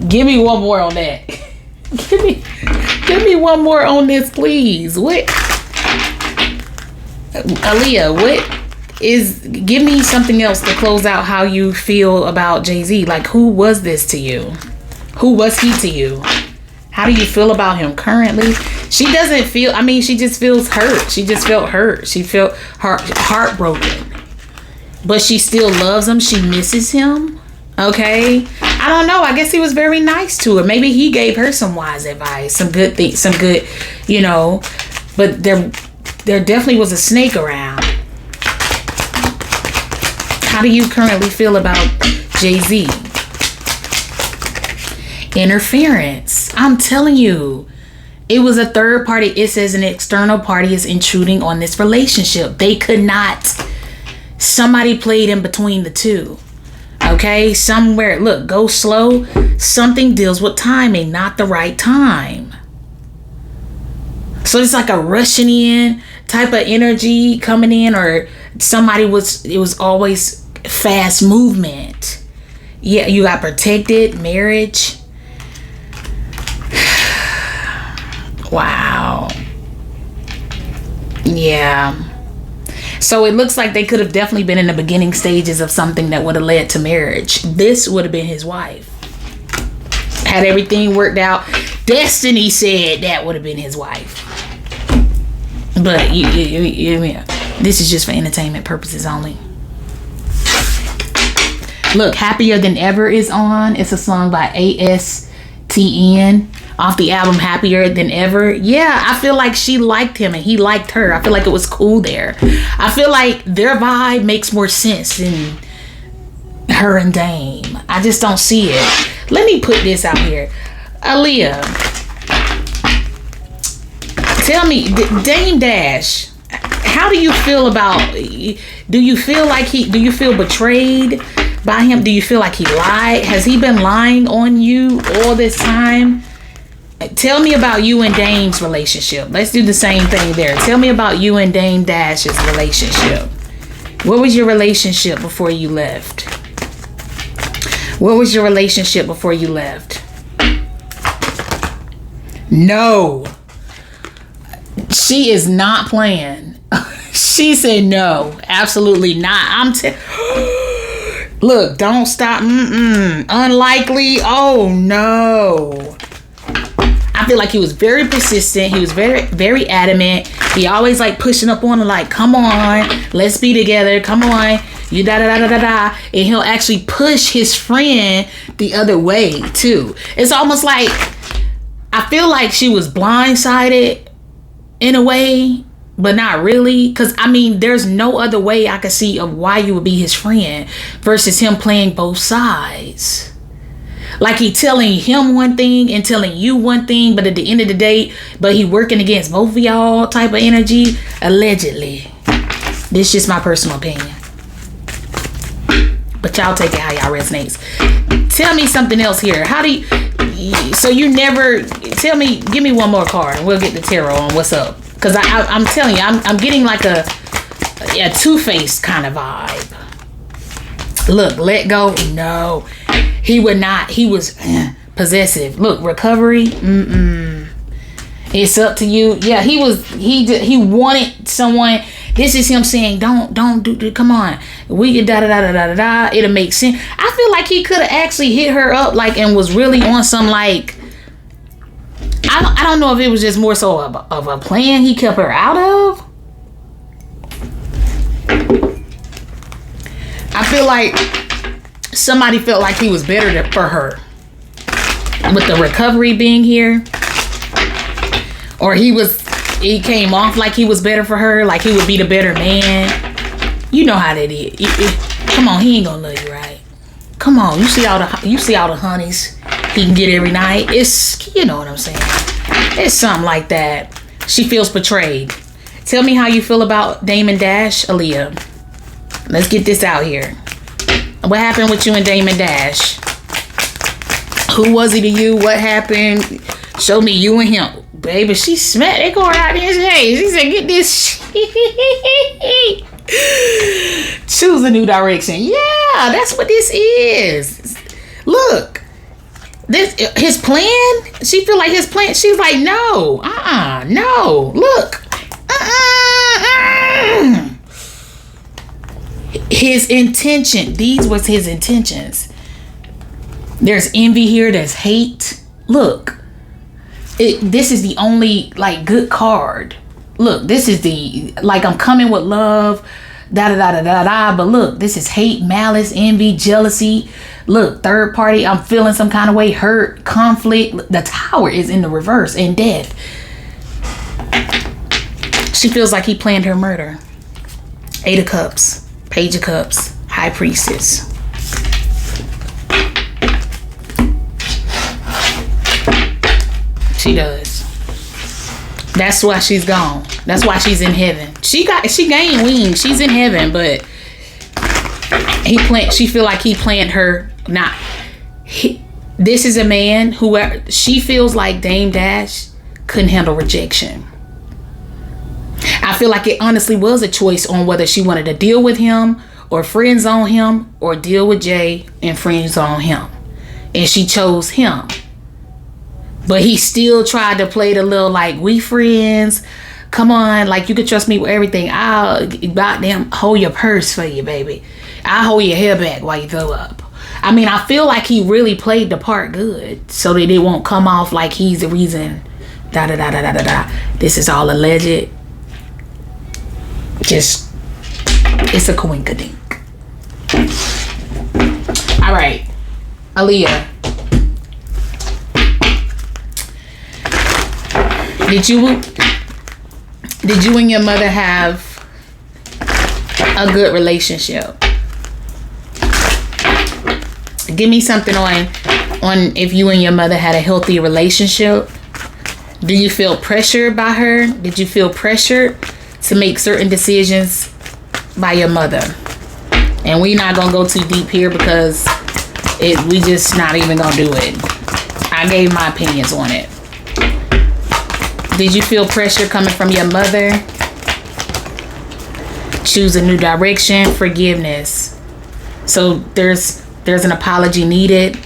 A: Give me one more on that. Give me one more on this, please. What? Aaliyah, give me something else to close out how you feel about Jay-Z. Like, who was this to you? Who was he to you? How do you feel about him currently? She doesn't feel, she just feels hurt. She just felt hurt. She felt heartbroken. But she still loves him. She misses him. Okay. I don't know. I guess he was very nice to her. Maybe he gave her some wise advice, some good things, but there definitely was a snake around. How do you currently feel about Jay-Z? Interference. I'm telling you, it was a third party. It says an external party is intruding on this relationship. They could not. Somebody played in between the two. Okay, somewhere, look, go slow. Something deals with timing, not the right time. So it's like a rushing in type of energy coming in, or it was always fast movement. Yeah, you got protected, marriage. Wow. Yeah. So it looks like they could have definitely been in the beginning stages of something that would have led to marriage. This would have been his wife. Had everything worked out. Destiny said that would have been his wife. But this is just for entertainment purposes only. Look, Happier Than Ever is on. It's a song by ASTN. Off the album Happier Than Ever. Yeah, I feel like she liked him and he liked her. I feel like it was cool there. I feel like their vibe makes more sense than her and Dame. I just don't see it. Let me put this out here. Aaliyah, tell me, Dame Dash, how do you feel about, do you feel betrayed by him? Do you feel like he lied? Has he been lying on you all this time? Tell me about you and Dame's relationship. Let's do the same thing there. Tell me about you and Dame Dash's relationship. What was your relationship before you left? What was your relationship before you left? No. She is not playing. She said no. Absolutely not. Look, don't stop. Unlikely. Oh, no. I feel like he was very persistent. He was very, very adamant. He always like pushing up on her, like, come on, let's be together. Come on, you da da da da da da. And he'll actually push his friend the other way too. It's almost like I feel like she was blindsided in a way, but not really. Cause there's no other way I could see of why you would be his friend versus him playing both sides. Like he telling him one thing and telling you one thing, but at the end of the day, but he working against both of y'all type of energy, allegedly. This is just my personal opinion. But y'all take it how y'all resonates. Tell me something else here. How do you, so you never, tell me, give me one more card and we'll get the tarot on what's up. Because I'm telling you, I'm getting like a two-faced kind of vibe. Look, let go. No. He would not. He was possessive. Look, recovery. It's up to you. Yeah, he wanted someone. This is him saying, don't do. Come on, we can da da da da da da. It'll make sense. I feel like he could have actually hit her up like and was really on some like. I don't know if it was just more so of a plan he kept her out of. like somebody felt like he was better for her. With the recovery being here. Or he came off like he was better for her. Like he would be the better man. You know how that is. Come on, he ain't gonna love you right. Come on, you see all the honeys he can get every night. It's, you know what I'm saying. It's something like that. She feels betrayed. Tell me how you feel about Damon Dash, Aaliyah. Let's get this out here. What happened with you and Damon Dash? Who was he to you? What happened? Show me you and him. Baby, she smacked that car out in his face. She said, get this shit. Choose a new direction. Yeah, that's what this is. Look. This his plan. She feel like his plan. She's like, no. No. Look. His intention. These was his intentions. There's envy here. There's hate. Look. This is the only, like, good card. Look, this is the, like, I'm coming with love. Da-da-da-da-da-da. But look, this is hate, malice, envy, jealousy. Look, third party. I'm feeling some kind of way. Hurt, conflict. The Tower is in the reverse. And death. She feels like he planned her murder. 8 of Cups. Page of Cups. High Priestess. She does. That's why she's gone. That's why she's in heaven. She gained wings. She's in heaven, but she feel like he planned her. This is a man who she feels like Dame Dash couldn't handle rejection. I feel like it honestly was a choice on whether she wanted to deal with him or friend zone him or deal with Jay and friend zone him. And she chose him. But he still tried to play the little, like, we friends. Come on, like, you can trust me with everything. I'll goddamn hold your purse for you, baby. I'll hold your hair back while you throw up. I mean, I feel like he really played the part good so that it won't come off like he's the reason. Da-da-da-da-da-da-da. This is all alleged. Just, it's a coinkadink. All right, Aaliyah. Did you and your mother have a good relationship? Give me something on if you and your mother had a healthy relationship. Do you feel pressured by her? Did you feel pressured to make certain decisions by your mother? And we're not gonna go too deep here because we just not even gonna do it. I gave my opinions on it. Did you feel pressure coming from your mother? Choose a new direction. Forgiveness. So there's an apology needed.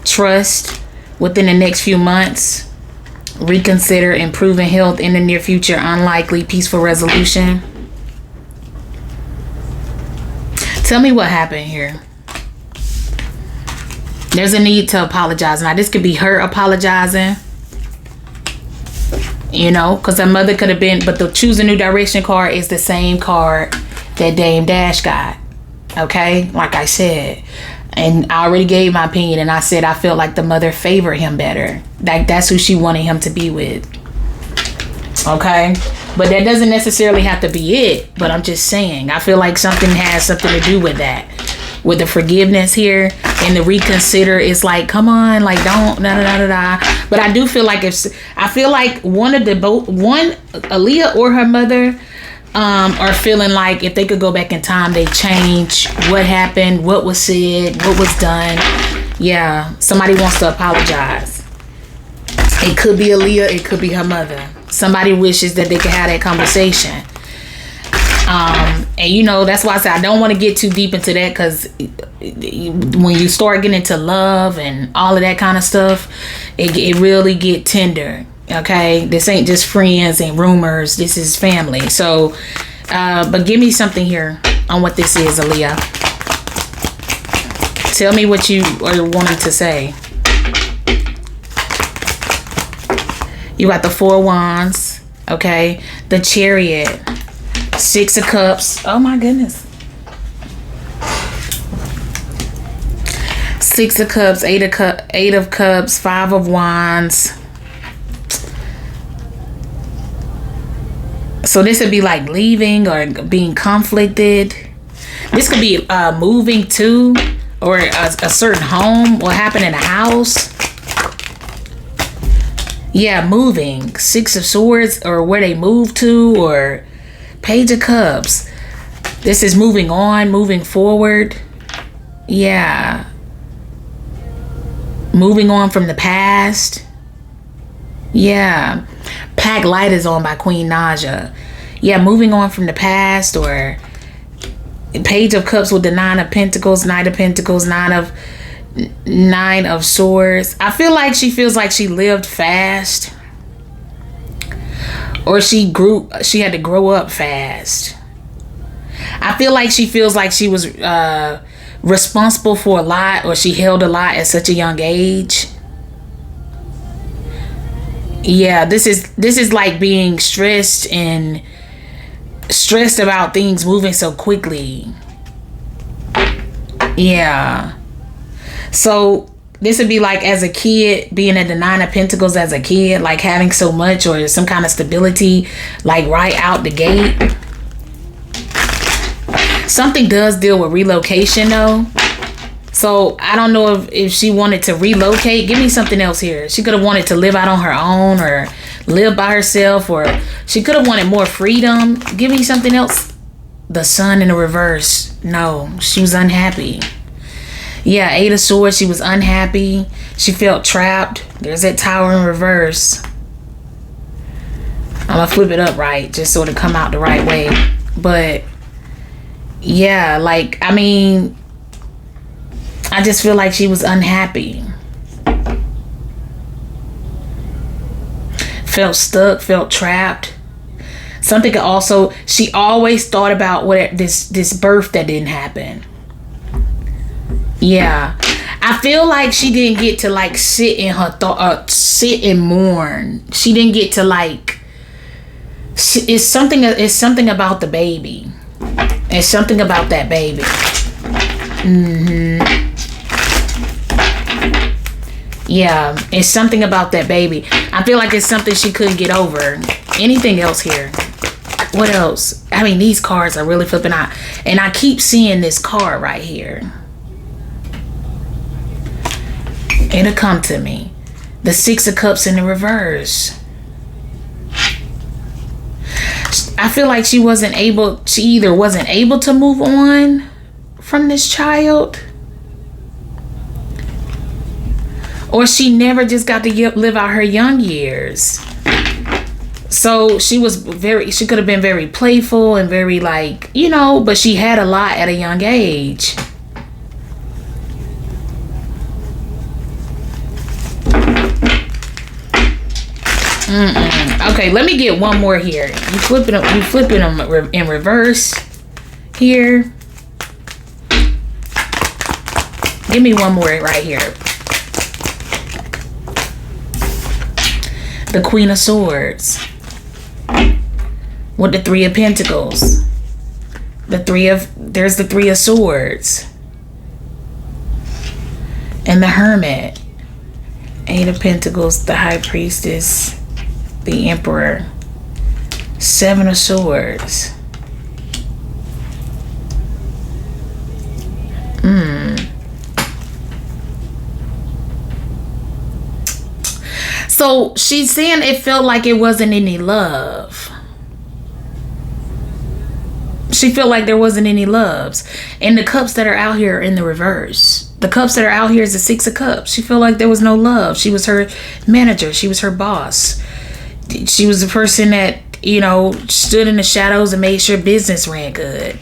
A: Trust within the next few months. Reconsider improving health in the near future. Unlikely. Peaceful resolution. Tell me what happened here. There's a need to apologize. Now this could be her apologizing. You know, because her mother could have been, but the choose a new direction card is the same card that Dame Dash got. Okay, like I said. And I already gave my opinion and I said I felt like the mother favored him better. Like that's who she wanted him to be with. Okay, but that doesn't necessarily have to be it. But I'm just saying, I feel like something has something to do with that. With the forgiveness here and the reconsider, it's like, come on, like don't da. But I do feel like one Aaliyah or her mother are feeling like if they could go back in time, they change what happened, what was said, what was done. Yeah, somebody wants to apologize. It could be Aaliyah, it could be her mother. Somebody wishes that they could have that conversation. And you know, that's why I said I don't want to get too deep into that, because when you start getting into love and all of that kind of stuff, it really get tender. Okay, this ain't just friends and rumors, this is family. So but give me something here on what this is, Aaliyah. Tell me what you are wanting to say. You got the 4 wands, okay, the Chariot, 6 of Cups. Oh my goodness. Six of Cups, Eight of Cups, Five of Wands. So this would be like leaving or being conflicted. This could be moving to, or a certain home. What happened in a house. Yeah, moving. Six of Swords, or where they moved to, or Page of Cups. This is moving on, moving forward. Yeah. Moving on from the past. Yeah. Pack Light is on by Queen Naja. Yeah, moving on from the past, or Page of Cups with the Nine of Pentacles, Knight of Pentacles, Nine of Swords. I feel like she feels like she lived fast, or she had to grow up fast. I feel like she feels like she was responsible for a lot, or she held a lot at such a young age. Yeah, this is like being stressed about things moving so quickly. Yeah. So this would be like as a kid, being at the Nine of Pentacles as a kid, like having so much or some kind of stability, like right out the gate. Something does deal with relocation though. So I don't know if she wanted to relocate. Give me something else here. She could have wanted to live out on her own or live by herself, or she could have wanted more freedom. Give me something else. The Sun in the reverse. No, she was unhappy. Yeah, Eight of Swords. She was unhappy. She felt trapped. There's that Tower in reverse. I'm gonna flip it up right, just so to come out the right way. But yeah, like, I mean, I just feel like she was unhappy. Felt stuck, felt trapped. Something also, she always thought about what this birth that didn't happen. Yeah. I feel like she didn't get to like sit in her thought, sit and mourn. She didn't get to like, it's something about the baby. It's something about that baby. Yeah, it's something about that baby. I feel like it's something she couldn't get over. Anything else here? What else? I mean, these cards are really flipping out. And I keep seeing this card right here. It'll come to me. The Six of Cups in the reverse. I feel like she either wasn't able to move on from this child, or she never just got to live out her young years. So she could have been very playful and very like, you know, but she had a lot at a young age. Okay, let me get one more here. You flipping them in reverse here. Give me one more right here. The Queen of Swords with the Three of Pentacles. There's the Three of Swords. And the Hermit. Eight of Pentacles, the High Priestess, the Emperor. Seven of Swords. So she's saying it felt like it wasn't any love. She felt like there wasn't any loves. And the cups that are out here are in the reverse. The cups that are out here is the Six of Cups. She felt like there was no love. She was her manager. She was her boss. She was the person that, you know, stood in the shadows and made sure business ran good.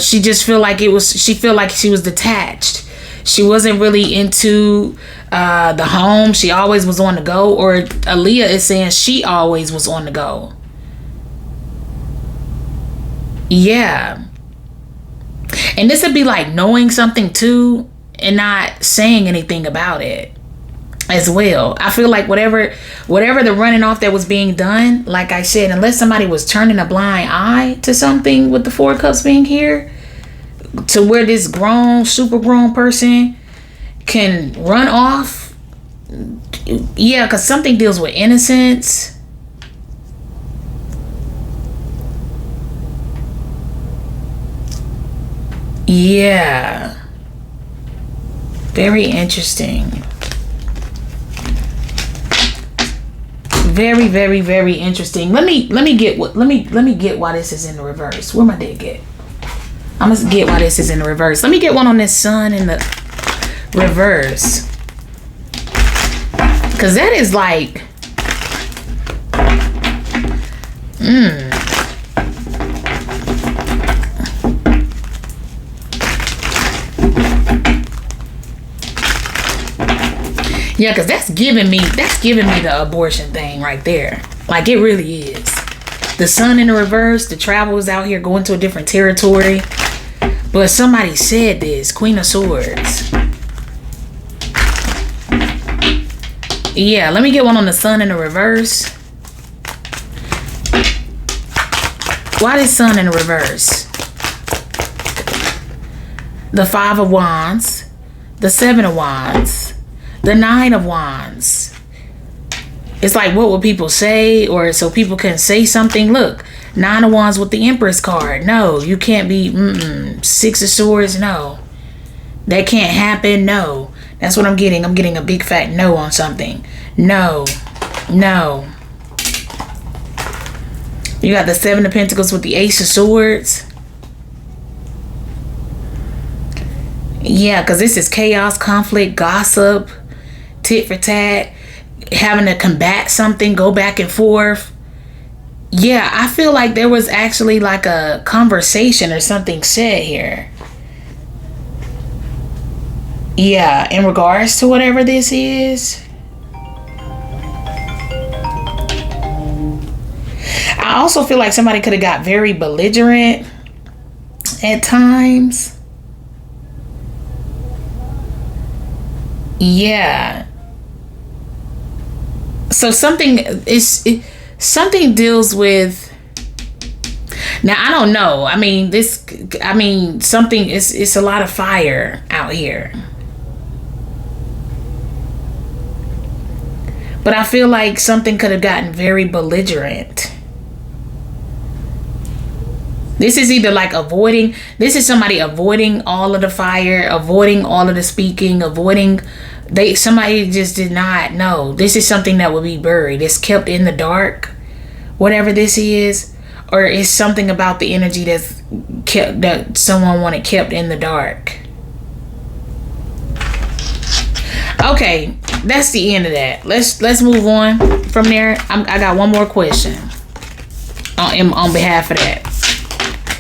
A: She just felt like she felt like she was detached. She wasn't really into the home. She always was on the go. Or Aaliyah is saying she always was on the go. Yeah. And this would be like knowing something too and not saying anything about it as well. I feel like whatever the running off that was being done, like I said, unless somebody was turning a blind eye to something with the Four of Cups being here, to where this super grown person can run off. Yeah, because something deals with innocence. Yeah. Very interesting. Very, very, very interesting. Let me get why this is in the reverse. Where my deck at? I'm gonna get why this is in the reverse. Let me get one on this sun in the reverse. Cause that is like yeah, cause that's giving me the abortion thing right there. Like, it really is. The sun in the reverse, the travel is out here going to a different territory. But somebody said this, Queen of Swords. Yeah, let me get one on the sun in the reverse. Why this sun in the reverse? The 5 of Wands, the 7 of Wands, the 9 of Wands. It's like, what would people say? Or so people can say something. Look, 9 of Wands with the Empress card. No, you can't be. 6 of Swords. No, that can't happen. No, that's what I'm getting. I'm getting a big fat no on something. No, no. You got the 7 of Pentacles with the Ace of Swords. Yeah, because this is chaos, conflict, gossip, tit for tat, having to combat something, go back and forth. Yeah, I feel like there was actually like a conversation or something said here. Yeah, in regards to whatever this is. I also feel like somebody could have got very belligerent at times. Yeah. So something deals with. Now I don't know. I mean, something is. It's a lot of fire out here. But I feel like something could have gotten very belligerent. This is either like avoiding. This is somebody avoiding all of the fire, avoiding all of the speaking, avoiding. Somebody just did not know. This is something that will be buried. It's kept in the dark, whatever this is, or it's something about the energy that's kept, that someone wanted kept in the dark. Okay, that's the end of that. Let's move on from there. I got one more question on behalf of that,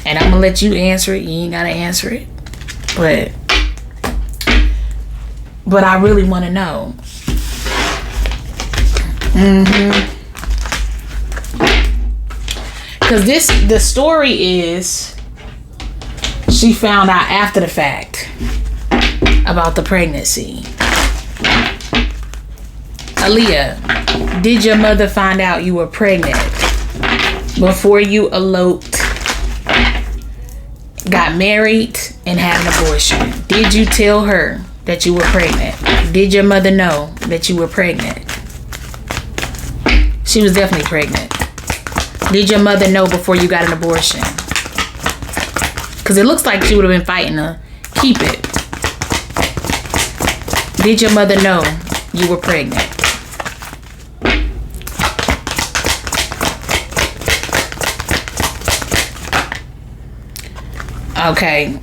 A: and I'm gonna let you answer it. You ain't gotta answer it, but I really want to know. Because the story is, she found out after the fact about the pregnancy. Aaliyah, did your mother find out you were pregnant before you eloped, got married, and had an abortion? Did you tell her that you were pregnant? Did your mother know that you were pregnant? She was definitely pregnant. Did your mother know before you got an abortion? Because it looks like she would have been fighting to keep it. Did your mother know you were pregnant? Okay.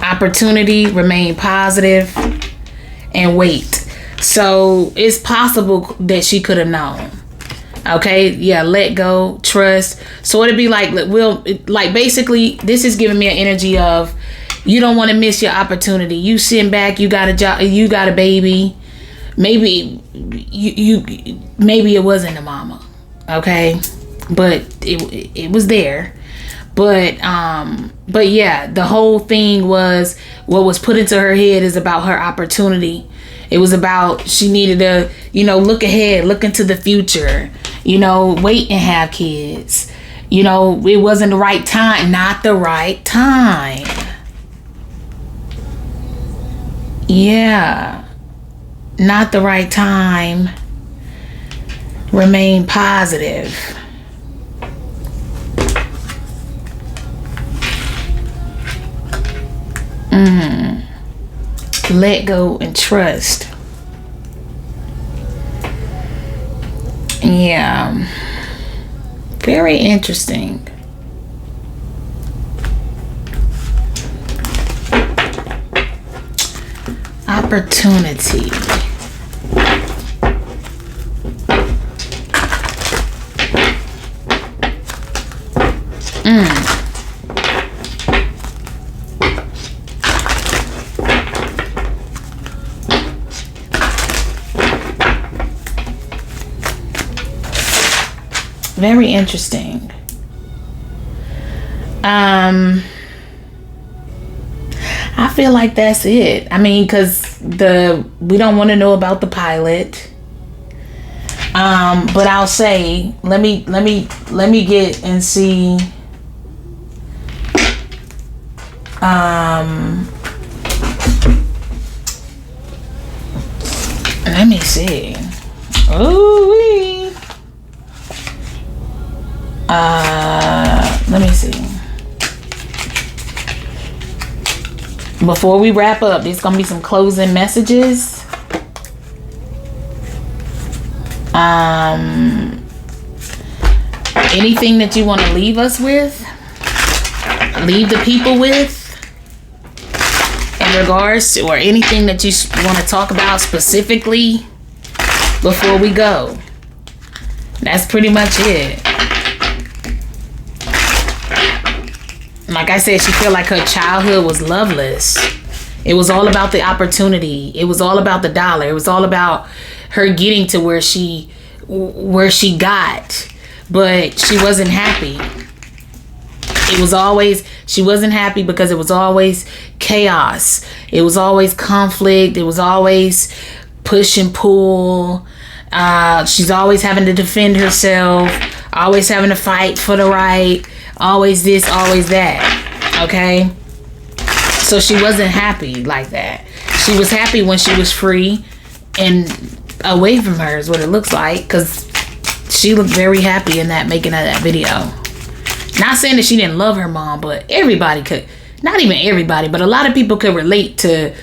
A: Opportunity, remain positive, and wait. So it's possible that she could have known. Okay, yeah, let go, trust. So it'd be like, basically, this is giving me an energy of, you don't want to miss your opportunity. You sitting back, you got a job, you got a baby. Maybe maybe it wasn't a mama, okay, but it was there. But yeah, the whole thing was, what was put into her head is about her opportunity. It was about, she needed to, look ahead, look into the future, wait and have kids. It wasn't the right time, not the right time. Yeah. not the right time. Remain positive. Let go and trust. Yeah. Very interesting. Opportunity. Very interesting. I feel like that's it. I mean, because we don't want to know about the pilot. But I'll say, let me get and see. Let me see. Ooh-wee. Let me see. Before we wrap up, there's gonna be some closing messages. Anything that you want to leave us with, leave the people with, in regards to, or anything that you want to talk about specifically before we go. That's pretty much it. Like I said, she felt like her childhood was loveless. It was all about the opportunity. It was all about the dollar. It was all about her getting to where she got, but she wasn't happy. She wasn't happy because it was always chaos. It was always conflict. It was always push and pull. She's always having to defend herself, always having to fight for the right. Always this, always that. Okay? So she wasn't happy like that. She was happy when she was free and away from her is what it looks like. Because she looked very happy in that making of that video. Not saying that she didn't love her mom, but everybody could. Not even everybody, but a lot of people could relate to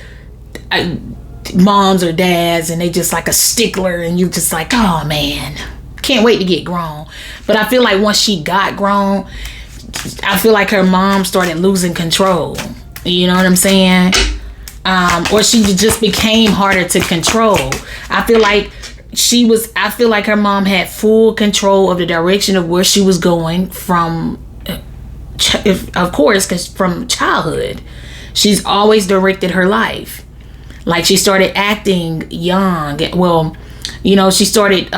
A: moms or dads. And they just like a stickler. And you just like, oh man, can't wait to get grown. But I feel like once she got grown, I feel like her mom started losing control. You know what I'm saying? Or she just became harder to control. I feel like her mom had full control of the direction of where she was going from, of course, because from childhood. She's always directed her life. Like she started acting young. Well, you know, she started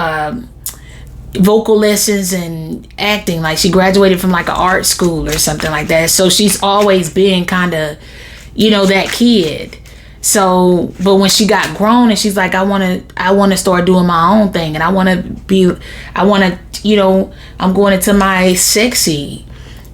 A: vocal lessons and acting, like she graduated from like an art school or something like that. So she's always been kind of, you know, that kid. So, but when she got grown and she's like, I want to start doing my own thing, and I'm going into my sexy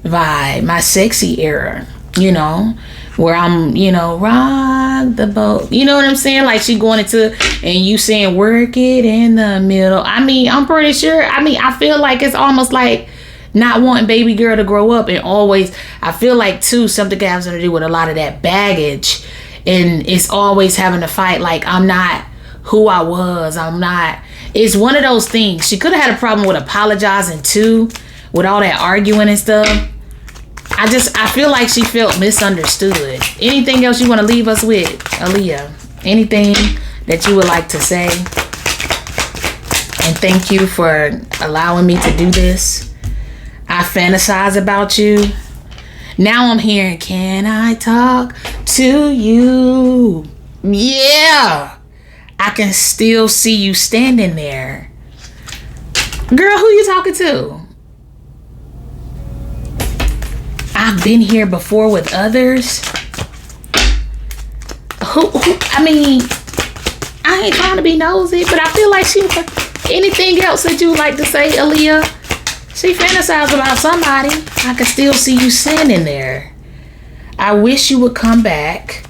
A: vibe, my sexy era, you know, where I'm, you know, rock the boat. You know what I'm saying? Like she going into, and you saying work it in the middle. I mean, I'm pretty sure. I mean, I feel like it's almost like not wanting baby girl to grow up, and always, I feel like too, something has to do with a lot of that baggage, and it's always having to fight. Like I'm not who I was. I'm not. It's one of those things. She could have had a problem with apologizing too, with all that arguing and stuff. I feel like she felt misunderstood. Anything else you want to leave us with, Aaliyah? Anything that you would like to say? And thank you for allowing me to do this. I fantasize about you. Now I'm hearing, can I talk to you? Yeah. I can still see you standing there. Girl, who you talking to? I've been here before with others. Who I mean, I ain't trying to be nosy, but I feel like anything else that you would like to say, Aaliyah? She fantasized about somebody. I can still see you standing there. I wish you would come back.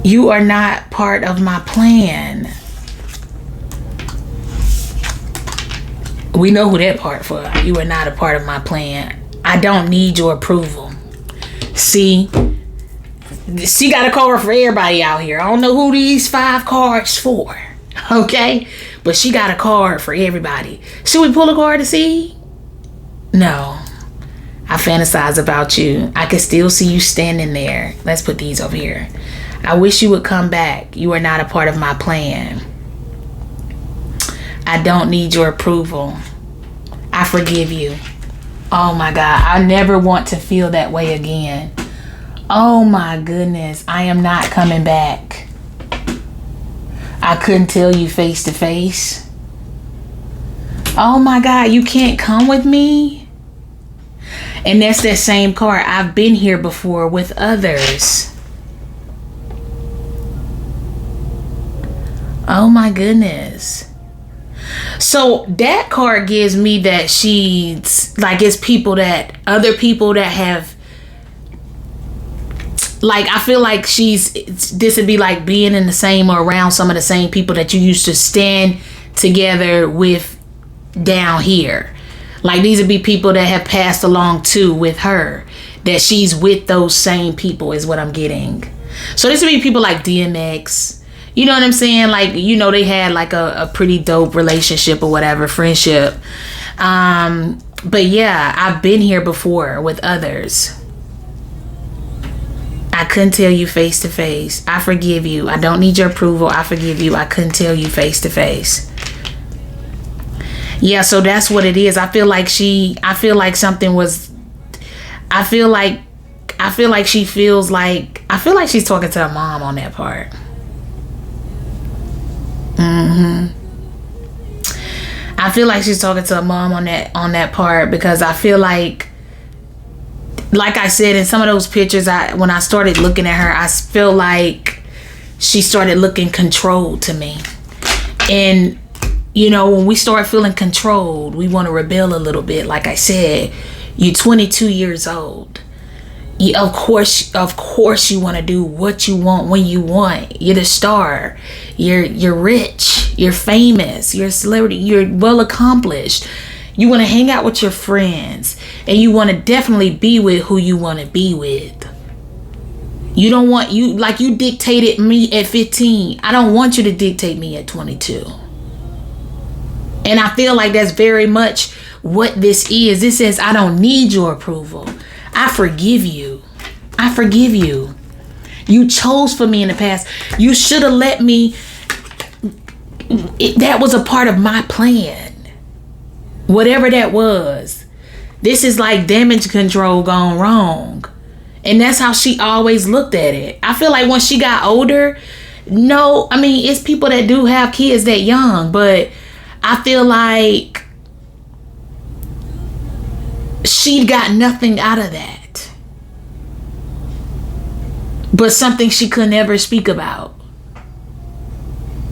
A: You are not part of my plan. We know who that part for. You are not a part of my plan. I don't need your approval. See, she got a card for everybody out here. I don't know who these 5 cards for. Okay? But she got a card for everybody. Should we pull a card to see? No. I fantasize about you. I can still see you standing there. Let's put these over here. I wish you would come back. You are not a part of my plan. I don't need your approval. I forgive you. Oh my God. I never want to feel that way again. Oh my goodness. I am not coming back. I couldn't tell you face to face. Oh my God. You can't come with me. And that's that same card. I've been here before with others. Oh my goodness. So that card gives me that she's like, it's people that, other people that have, like, I feel like this would be like being in the same or around some of the same people that you used to stand together with down here. Like, these would be people that have passed along too with her, that she's with those same people is what I'm getting. So this would be people like DMX. You know what I'm saying? Like, you know, they had like a pretty dope relationship or whatever, friendship. But yeah, I've been here before with others. I couldn't tell you face to face. I forgive you. I don't need your approval. I forgive you. I couldn't tell you face to face. Yeah, so that's what it is. I feel like she she's talking to her mom on that part. I feel like she's talking to her mom on that part, because I feel like I said in some of those pictures, when I started looking at her, I feel like she started looking controlled to me. And you know, when we start feeling controlled, we want to rebel a little bit. Like I said, you're 22 years old. Of course you want to do what you want when you want. You're the star. You're rich. You're famous. You're a celebrity. You're well accomplished. You want to hang out with your friends, and you want to definitely be with who you want to be with. You don't want you dictated me at 15. I don't want you to dictate me at 22. And I feel like that's very much what this is. This says, I don't need your approval. I forgive you. I forgive you. You chose for me in the past. You should have let me. That was a part of my plan. Whatever that was. This is like damage control gone wrong. And that's how she always looked at it. I feel like when she got older, it's people that do have kids that young, but I feel like she got nothing out of that, but something she could never speak about.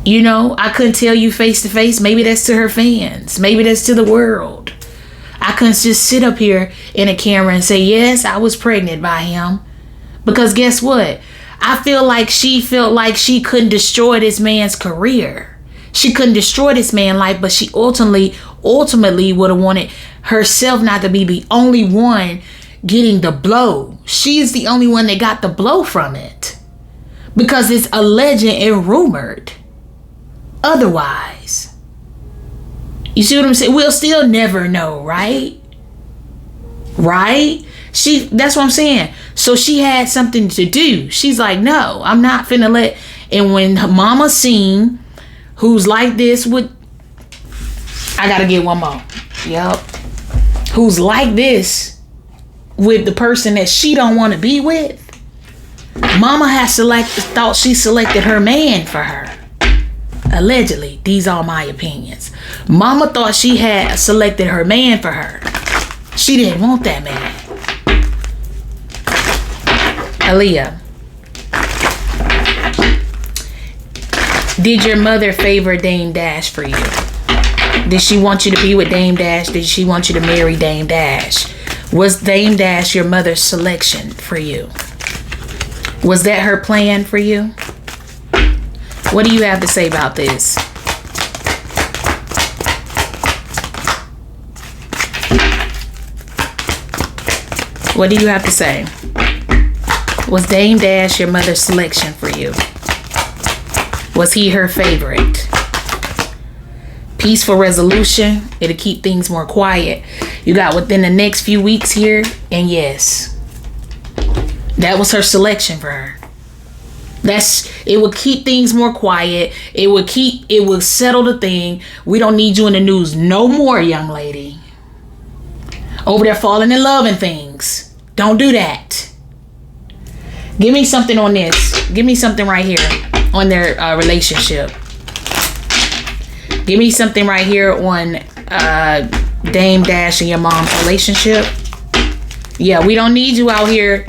A: You know, I couldn't tell you face to face. Maybe that's to her fans. Maybe that's to the world. I couldn't just sit up here in a camera and say, yes, I was pregnant by him. Because guess what? I feel like she felt like she couldn't destroy this man's career. She couldn't destroy this man's life, but she ultimately would have wanted herself not to be the only one getting the blow. She's the only one that got the blow from it, because it's alleged and rumored otherwise. You see what I'm saying? We'll still never know, right? Right? That's what I'm saying. So she had something to do. She's like, no, I'm not finna let. And when her mama seen who's like this I gotta get one more. Yep. Who's like this with the person that she don't want to be with. Mama thought she selected her man for her. Allegedly. These are my opinions. Mama thought she had selected her man for her. She didn't want that man. Aaliyah, did your mother favor Dame Dash for you? Did she want you to be with Dame Dash? Did she want you to marry Dame Dash? Was Dame Dash your mother's selection for you? Was that her plan for you? What do you have to say about this? What do you have to say? Was Dame Dash your mother's selection for you? Was he her favorite? Peaceful resolution. It'll keep things more quiet. You got within the next few weeks here. And yes, that was her selection for her. It would keep things more quiet. It would settle the thing. We don't need you in the news no more, young lady. Over there falling in love and things. Don't do that. Give me something on this. Give me something right here on their relationship. Give me something right here on Dame Dash and your mom's relationship. Yeah, we don't need you out here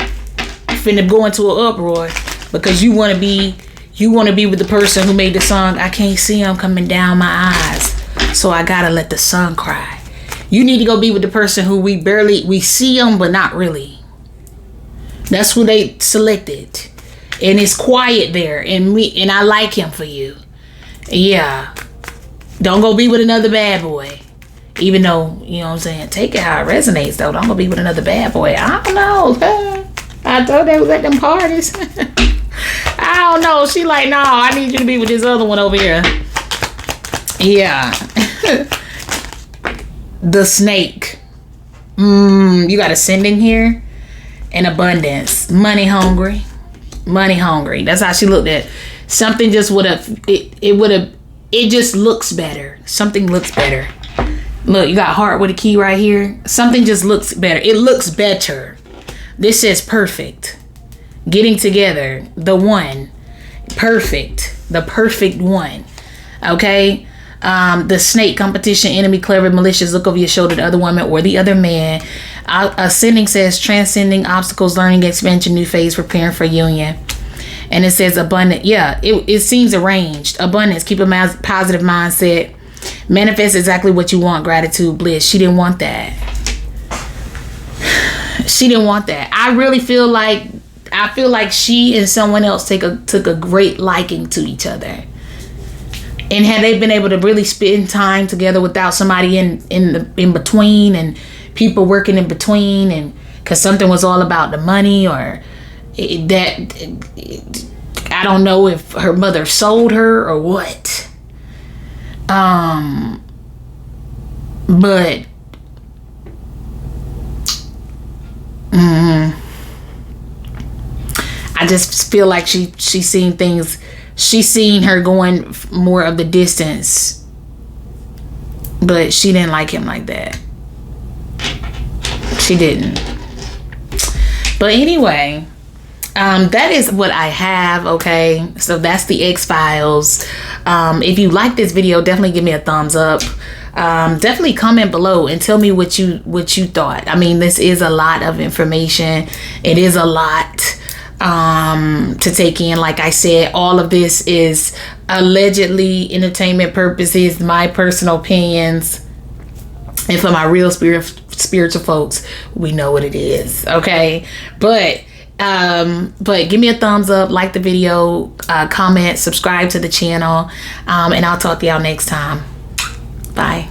A: finna go into an uproar because you want to be with the person who made the song. I can't see him coming down my eyes, so I gotta let the sun cry. You need to go be with the person who we see him, but not really. That's who they selected. And it's quiet there. And I like him for you. Yeah. Don't go be with another bad boy. Even though, you know what I'm saying, take it how it resonates though. Don't go be with another bad boy. I don't know. I thought they was at them parties. I don't know. She like, no, I need you to be with this other one over here. Yeah. The snake. You got ascending here. And abundance. Money hungry. That's how she looked at it. Something just would have, it just looks better. Something looks better. Look, you got heart with a key right here. Something just looks better. It looks better. This says perfect. Getting together. The one. Perfect. The perfect one. Okay? The snake, competition, enemy, clever, malicious, look over your shoulder, the other woman or the other man. Ascending says transcending obstacles, learning, expansion, new phase, preparing for union. And it says abundant. Yeah, it seems arranged. Abundance, keep a positive mindset. Manifest exactly what you want, gratitude, bliss. She didn't want that. She didn't want that. I really feel like she and someone else took a great liking to each other. And had they been able to really spend time together without somebody in between and people working in between, and because something was all about the money or that, I don't know if her mother sold her or what. But I just feel like she's seen things. She's seen her going more of the distance, but she didn't like him like that. She didn't. But anyway, that is what I have. Okay, so that's the X-Files. If you like this video, definitely give me a thumbs up. Definitely comment below and tell me what you thought. I mean, this is a lot of information. It is a lot to take in. Like I said, all of this is allegedly entertainment purposes, my personal opinions, and for my real spiritual folks, we know what it is. Okay, but give me a thumbs up, like the video, comment, subscribe to the channel, and I'll talk to y'all next time. Bye.